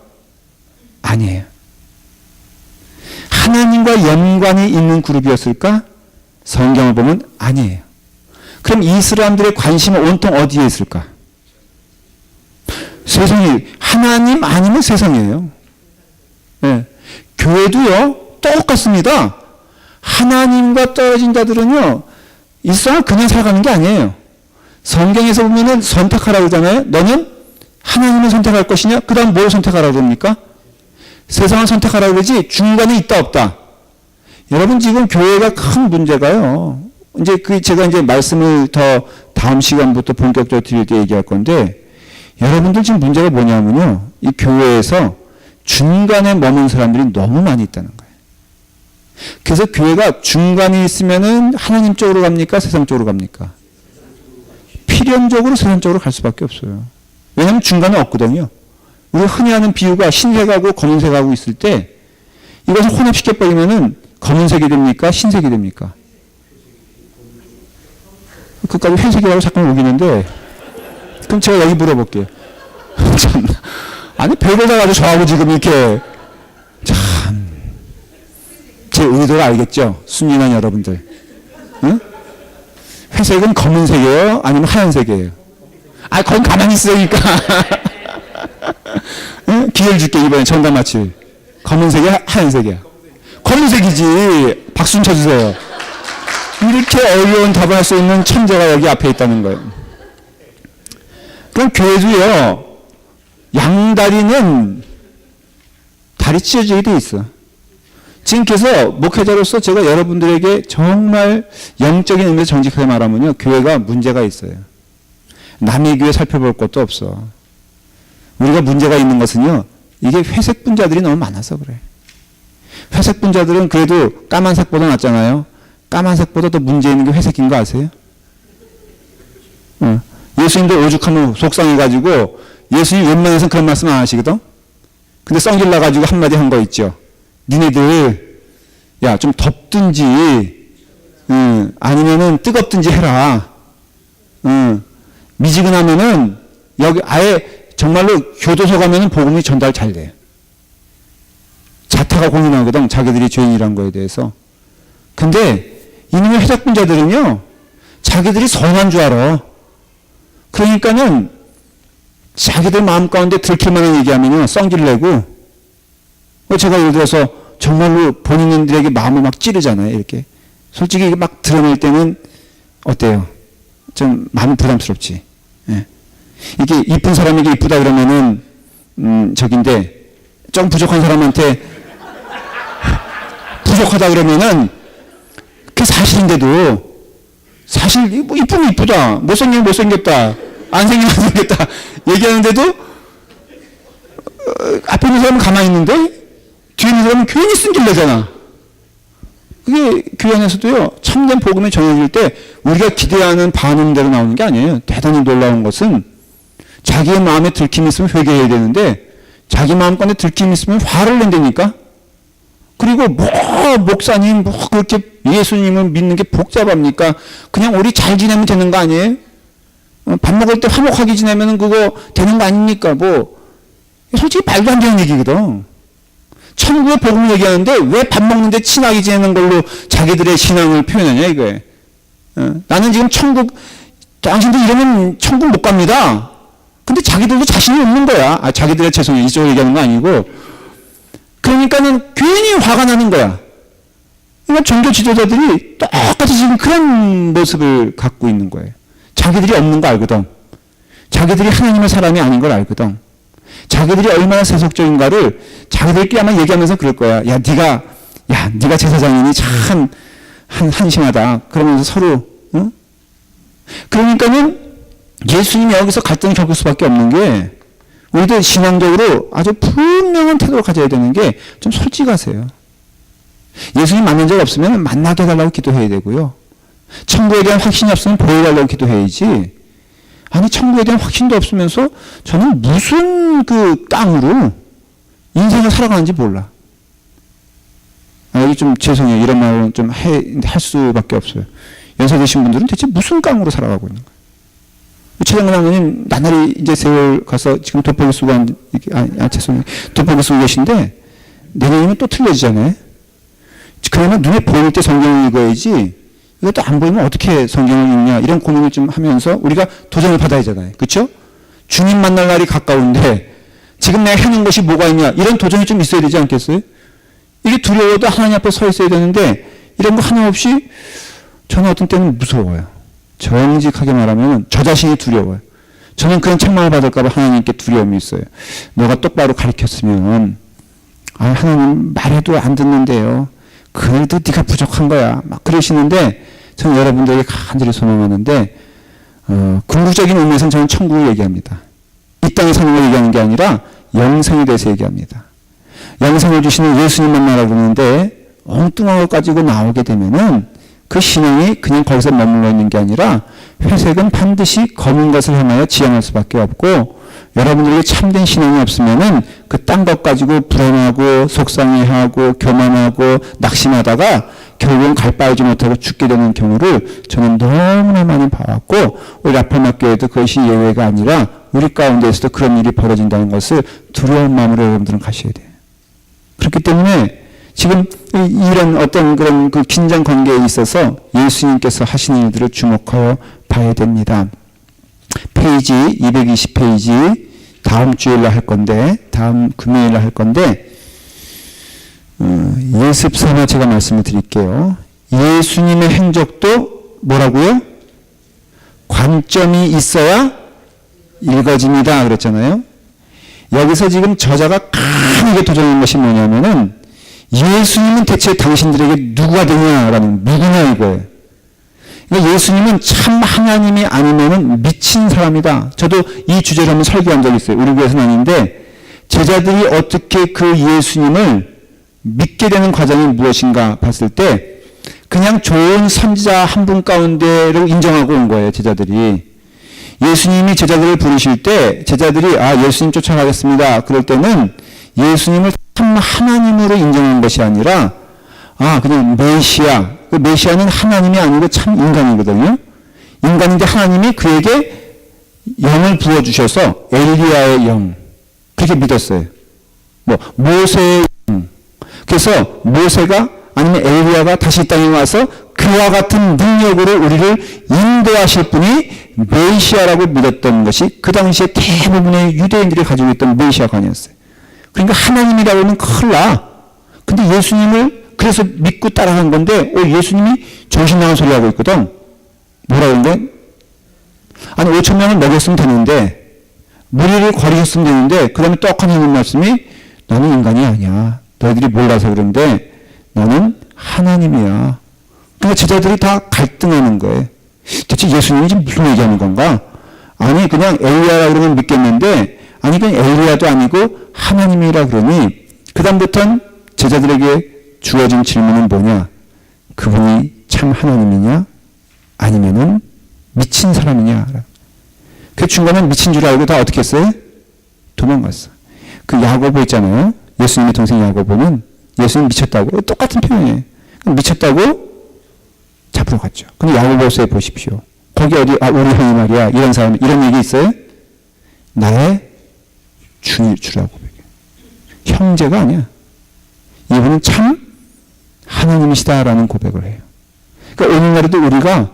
아니에요. 하나님과 연관이 있는 그룹이었을까? 성경을 보면 아니에요. 그럼 이 사람들의 관심은 온통 어디에 있을까? 세상이, 하나님 아니면 세상이에요. 네. 교회도요, 똑같습니다. 하나님과 떨어진 자들은요, 이 세상을 그냥 살아가는 게 아니에요. 성경에서 보면은 선택하라고 하잖아요. 너는 하나님을 선택할 것이냐? 그 다음 뭘 선택하라고 그럽니까? 세상을 선택하라고 그러지 중간에 있다 없다. 여러분 지금 교회가 큰 문제가요. 이제 제가 이제 말씀을 더 다음 시간부터 본격적으로 드릴 때 얘기할 건데, 여러분들 지금 문제가 뭐냐면요. 이 교회에서 중간에 머문 사람들이 너무 많이 있다는 거예요. 그래서 교회가 중간에 있으면은 하나님 쪽으로 갑니까? 세상 쪽으로 갑니까? 필연적으로 세상 쪽으로 갈 수밖에 없어요. 왜냐하면 중간에 없거든요. 우리가 흔히 하는 비유가 흰색하고 검은색하고 있을 때 이것을 혼합시켜버리면은 검은색이 됩니까? 흰색이 됩니까? 그까지 회색이라고 잠깐 우기는데, 그럼 제가 여기 물어볼게요. 아니, 별걸 다 가지고 저하고 지금 이렇게, 참, 제 의도를 알겠죠? 순진한 여러분들. 응? 회색은 검은색이에요? 아니면 하얀색이에요? 아, 거긴 가만히 있으니까. 응? 기회를 줄게, 이번에 정답 맞힐. 검은색이야? 하얀색이야? 검은색이지. 박수 좀 쳐주세요. 이렇게 어려운 답을 할 수 있는 천재가 여기 앞에 있다는 거예요. 그럼 교회도요, 양다리는 다리 찢어지게 돼 있어. 지금 그래서 목회자로서 제가 여러분들에게 정말 영적인 의미에서 정직하게 말하면요, 교회가 문제가 있어요. 남의 교회 살펴볼 것도 없어. 우리가 문제가 있는 것은요, 이게 회색 분자들이 너무 많아서 그래. 회색 분자들은 그래도 까만색보다 낫잖아요. 까만색보다 더 문제 있는 게 회색인 거 아세요? 예수님도 오죽하면 속상해가지고 예수님 웬만해서는 그런 말씀 안 하시거든? 근데 썽길 나가지고 한마디 한 거 있죠. 니네들, 야, 좀 덥든지, 아니면은 뜨겁든지 해라. 미지근하면은 여기 아예 정말로 교도소 가면은 복음이 전달 잘 돼. 자타가 공인하거든, 자기들이 죄인이란 거에 대해서. 근데 이놈의 회색분자들은요, 자기들이 선한 줄 알아. 그러니까는 자기들 마음 가운데 들킬 만한 얘기하면요, 썽질 내고, 제가 예를 들어서 정말로 본인들에게 마음을 막 찌르잖아요, 이렇게. 솔직히 막 드러낼 때는 어때요? 좀 마음이 부담스럽지. 예. 이게 이쁜 사람에게 이쁘다 그러면은, 적인데, 좀 부족한 사람한테 부족하다 그러면은, 그게 사실인데도, 사실, 뭐, 이쁘면 이쁘다. 못생기면 못생겼다. 안 생기면 안 생겼다. 얘기하는데도, 앞에 있는 사람은 가만히 있는데, 뒤에 있는 사람은 괜히 쓴길내잖아. 그게 교회 안에서도요, 참된 복음이 전해질 때, 우리가 기대하는 반응대로 나오는 게 아니에요. 대단히 놀라운 것은, 자기의 마음에 들킴이 있으면 회개해야 되는데 자기 마음간에 들킴이 있으면 화를 낸다니까. 그리고 목사님 그렇게 예수님을 믿는 게 복잡합니까? 그냥 우리 잘 지내면 되는 거 아니에요? 밥 먹을 때 화목하게 지내면 그거 되는 거 아닙니까? 솔직히 말도 안 되는 얘기거든. 천국의 복음을 얘기하는데 왜 밥 먹는데 친하게 지내는 걸로 자기들의 신앙을 표현하냐 이거예요. 나는 지금 당신들 이러면 천국 못 갑니다. 근데 자기들도 자신이 없는 거야. 자기들의 죄송해요. 이쪽으로 얘기하는 거 아니고. 그러니까는 괜히 화가 나는 거야. 그러니까 종교 지도자들이 똑같이 지금 그런 모습을 갖고 있는 거예요. 자기들이 없는 거 알거든. 자기들이 하나님의 사람이 아닌 걸 알거든. 자기들이 얼마나 세속적인가를 자기들끼리 아마 얘기하면서 그럴 거야. 네가 제사장이니 참 한심하다. 그러면서 서로, 응? 그러니까는 예수님이 여기서 갈등을 겪을 수밖에 없는 게 우리도 신앙적으로 아주 분명한 태도를 가져야 되는 게 좀 솔직하세요. 예수님 만난 적 없으면 만나게 해달라고 기도해야 되고요. 천국에 대한 확신이 없으면 보여달라고 기도해야지. 아니 천국에 대한 확신도 없으면서 저는 무슨 깡으로 인생을 살아가는지 몰라. 여기 좀 죄송해요. 이런 말은 좀 할 수밖에 없어요. 연세 드신 분들은 대체 무슨 깡으로 살아가고 있는 거예요? 최장근 장로님 나날이 이제 세월 가서 지금 돋보기 쓰고 죄송해요. 돋보기 쓰고 계신데 내년이면 또 틀려지잖아요. 그러면 눈에 보일 때 성경을 읽어야지 이것도 안 보이면 어떻게 성경을 읽냐 이런 고민을 좀 하면서 우리가 도전을 받아야 하잖아요. 그렇죠? 주님 만날 날이 가까운데 지금 내가 해놓은 것이 뭐가 있냐 이런 도전이 좀 있어야 되지 않겠어요? 이게 두려워도 하나님 앞에 서 있어야 되는데 이런 거 하나 없이 저는 어떤 때는 무서워요. 정직하게 말하면 저 자신이 두려워요. 저는 그런 책망을 받을까 봐 하나님께 두려움이 있어요. 너가 똑바로 가르쳤으면 하나님 말해도 안 듣는데요. 그래도 네가 부족한 거야. 막 그러시는데 저는 여러분들에게 간절히 소망하는데 궁극적인 의미에서는 저는 천국을 얘기합니다. 이 땅에 사는 걸 얘기하는 게 아니라 영생에 대해서 얘기합니다. 영생을 주시는 예수님 만나라고 그러는데 엉뚱한 것 가지고 나오게 되면은 그 신앙이 그냥 거기서 머물러 있는 게 아니라 회색은 반드시 검은 것을 향하여 지향할 수밖에 없고 여러분들에게 참된 신앙이 없으면은 그 딴 것 가지고 불안하고 속상해하고 교만하고 낙심하다가 결국은 갈 바 알지 못하고 죽게 되는 경우를 저는 너무나 많이 봐왔고 우리 라팔마교회도 그것이 예외가 아니라 우리 가운데에서도 그런 일이 벌어진다는 것을 두려운 마음으로 여러분들은 가셔야 돼요. 그렇기 때문에 지금 이런 어떤 그런 긴장 관계에 있어서 예수님께서 하시는 일들을 주목하여 봐야 됩니다. 페이지 220페이지 다음 주일날 할 건데 다음 금요일날 할 건데 예습 삼아 제가 말씀을 드릴게요. 예수님의 행적도 뭐라고요? 관점이 있어야 읽어집니다. 그랬잖아요. 여기서 지금 저자가 강하게 도전하는 것이 뭐냐면은 예수님은 대체 당신들에게 누가 되냐라는 누구냐 이거예요. 그러니까 예수님은 참 하나님이 아니면은 미친 사람이다. 저도 이 주제로 한번 설교한 적이 있어요. 우리 교회에서는 아닌데 제자들이 어떻게 그 예수님을 믿게 되는 과정이 무엇인가 봤을 때 그냥 좋은 선지자 한 분 가운데를 인정하고 온 거예요. 제자들이. 예수님이 제자들을 부르실 때 제자들이 예수님 쫓아가겠습니다. 그럴 때는 예수님을 참 하나님으로 인정한 것이 아니라 그냥 메시아. 그 메시아는 하나님이 아니고 참 인간이거든요. 인간인데 하나님이 그에게 영을 부어주셔서 엘리야의 영. 그렇게 믿었어요. 모세의 영. 그래서 모세가 아니면 엘리야가 다시 이 땅에 와서 그와 같은 능력으로 우리를 인도하실 분이 메시아라고 믿었던 것이 그 당시에 대부분의 유대인들이 가지고 있던 메시아관이었어요. 그러니까 하나님이라고 하면 큰일 나. 근데 예수님을 그래서 믿고 따라간 건데 예수님이 정신 나간 소리 하고 있거든. 뭐라고 했는데? 아니 5,000명을 먹였으면 되는데 무리를 거리셨으면 되는데 그 다음에 떡하니 하는 말씀이 나는 인간이 아니야. 너희들이 몰라서 그런데 나는 하나님이야. 그러니까 제자들이 다 갈등하는 거예요. 대체 예수님이 지금 무슨 얘기하는 건가? 아니 그냥 엘리야라고 그러면 믿겠는데 아니 그냥 엘리야도 아니고 하나님이라 그러니 그 다음부터는 제자들에게 주어진 질문은 뭐냐? 그분이 참 하나님이냐? 아니면은 미친 사람이냐? 그 중간에 미친 줄 알고 다 어떻게 했어요? 도망갔어. 그 야고보 있잖아요. 예수님의 동생 야고보는 예수님 미쳤다고 똑같은 표현이에요. 미쳤다고 잡으러 갔죠. 근데 야고보서에 보십시오. 거기 어디 우리 형이 말이야 이런 사람 이런 얘기 있어요? 나의 주라고 고백해. 형제가 아니야. 이분은 참 하나님이시다라는 고백을 해요. 그러니까 오늘날에도 우리가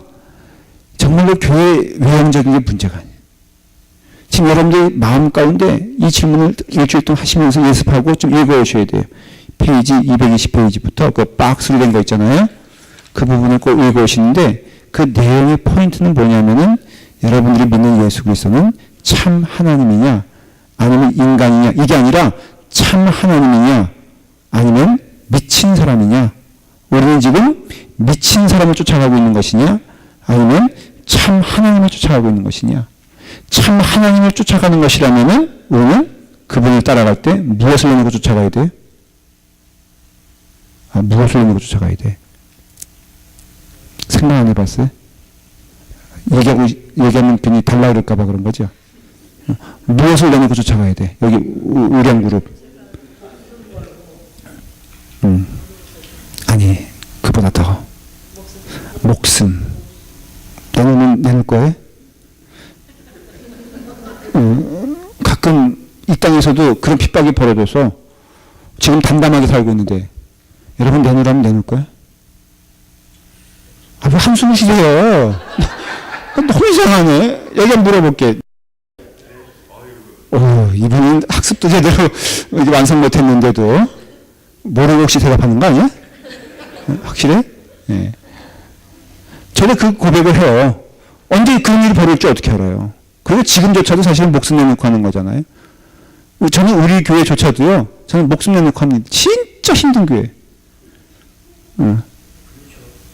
정말로 교회 외형적인 게 문제가 아니에요. 지금 여러분들 마음 가운데 이 질문을 일주일 동안 하시면서 연습하고 좀 읽어오셔야 돼요. 페이지 220페이지부터 그 박스로 된 거 있잖아요. 그 부분을 꼭 읽어오시는데 그 내용의 포인트는 뭐냐면은 여러분들이 믿는 예수 그리스도는 참 하나님이냐 아니면 인간이냐 이게 아니라 참 하나님이냐 아니면 미친 사람이냐 우리는 지금 미친 사람을 쫓아가고 있는 것이냐 아니면 참 하나님을 쫓아가고 있는 것이냐 참 하나님을 쫓아가는 것이라면은 우리는 그분을 따라갈 때 무엇을 내놓고 쫓아가야 돼? 무엇을 내놓고 쫓아가야 돼? 생각 안 해봤어요? 얘기하면 괜히 달라 그럴까봐 그런 거죠? 무엇을 내놓고 쫓아가야 돼? 여기 우량그룹. 아니, 그보다 더. 목숨. 내놓을 거예요? 가끔 이 땅에서도 그런 핍박이 벌어져서 지금 담담하게 살고 있는데 여러분 내놓으라면 내놓을 거예요? 왜 한숨을 쉬세요? 너무 이상하네. 여기 한번 물어볼게. 이분은 학습도 제대로 완성 못했는데도 모르고 혹시 대답하는 거 아니야? 확실해? 네. 저는 그 고백을 해요. 언제 그런 일이 벌어질지 어떻게 알아요? 그리고 지금조차도 사실은 목숨 내놓고 하는 거잖아요. 저는 우리 교회조차도요. 저는 목숨 내놓고 합니다. 진짜 힘든 교회.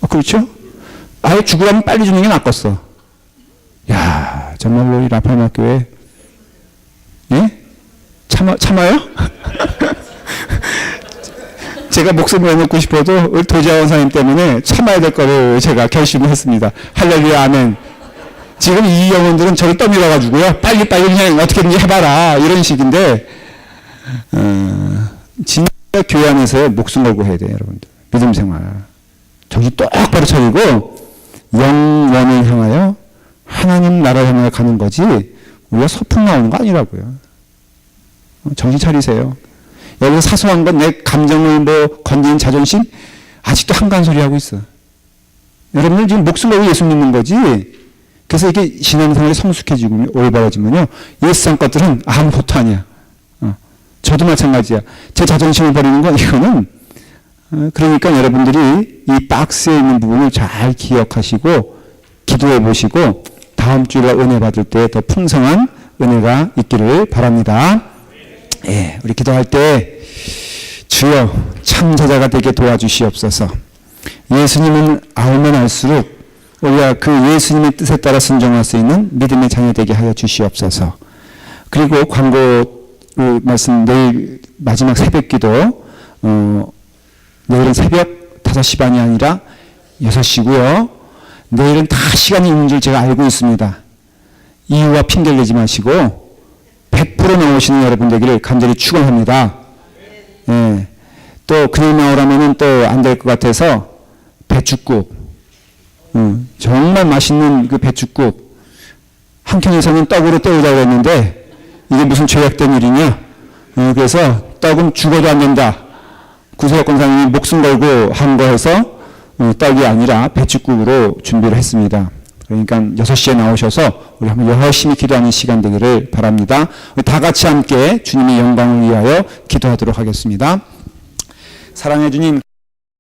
그렇죠? 아예 죽으라면 빨리 죽는 게 낫겠어. 야, 정말로 이 라파마 교회, 예? 참아요? 제가 목숨을 내놓고 싶어도 우리 도지아 원사님 때문에 참아야 될 거를 제가 결심을 했습니다. 할렐루야, 아멘. 지금 이 영혼들은 저를 떠밀어가지고요. 빨리 그냥 어떻게든지 해봐라. 이런 식인데, 진짜 교회 안에서 목숨 걸고 해야 돼요, 여러분들. 믿음 생활. 정신 똑바로 차리고, 영원을 향하여 하나님 나라를 향하여 가는 거지, 우리가 소풍 나오는 거 아니라고요. 정신 차리세요. 여기서 사소한 건 내 감정을 건드린 자존심, 아직도 한간소리 하고 있어. 여러분들 지금 목숨 걸고 예수 믿는 거지, 그래서 이게 신앙생활이 성숙해지고 올바라지면요, 옛상 것들은 아무것도 아니야. 저도 마찬가지야. 제 자존심을 버리는 건 이거는, 그러니까 여러분들이 이 박스에 있는 부분을 잘 기억하시고 기도해 보시고 다음 주일날 은혜 받을 때 더 풍성한 은혜가 있기를 바랍니다. 예, 우리 기도할 때 주여 참 제자가 되게 도와주시옵소서. 예수님은 알면 알수록 우리가 그 예수님의 뜻에 따라 순종할 수 있는 믿음의 자녀 되게 하여 주시옵소서. 그리고 광고 말씀 내일 마지막 새벽 기도 내일은 새벽 5시 반이 아니라 6시고요. 내일은 다 시간이 있는 줄 제가 알고 있습니다. 이유와 핑계를 내지 마시고 100% 나오시는 여러분 되기를 간절히 축원합니다. 예. 또 그냥 나오라면은 또 안 될 것 같아서 배춧국, 정말 맛있는 그 배춧국 한켠에서는 떡으로 때우자고 했는데 이게 무슨 죄악된 일이냐? 그래서 떡은 죽어도 안 된다. 구세혁 권사님이 목숨 걸고 한 거에서 떡이 아니라 배춧국으로 준비를 했습니다. 그러니까 6시에 나오셔서 우리 한번 열심히 기도하는 시간 되기를 바랍니다. 우리 다 같이 함께 주님의 영광을 위하여 기도하도록 하겠습니다. 사랑해 주님.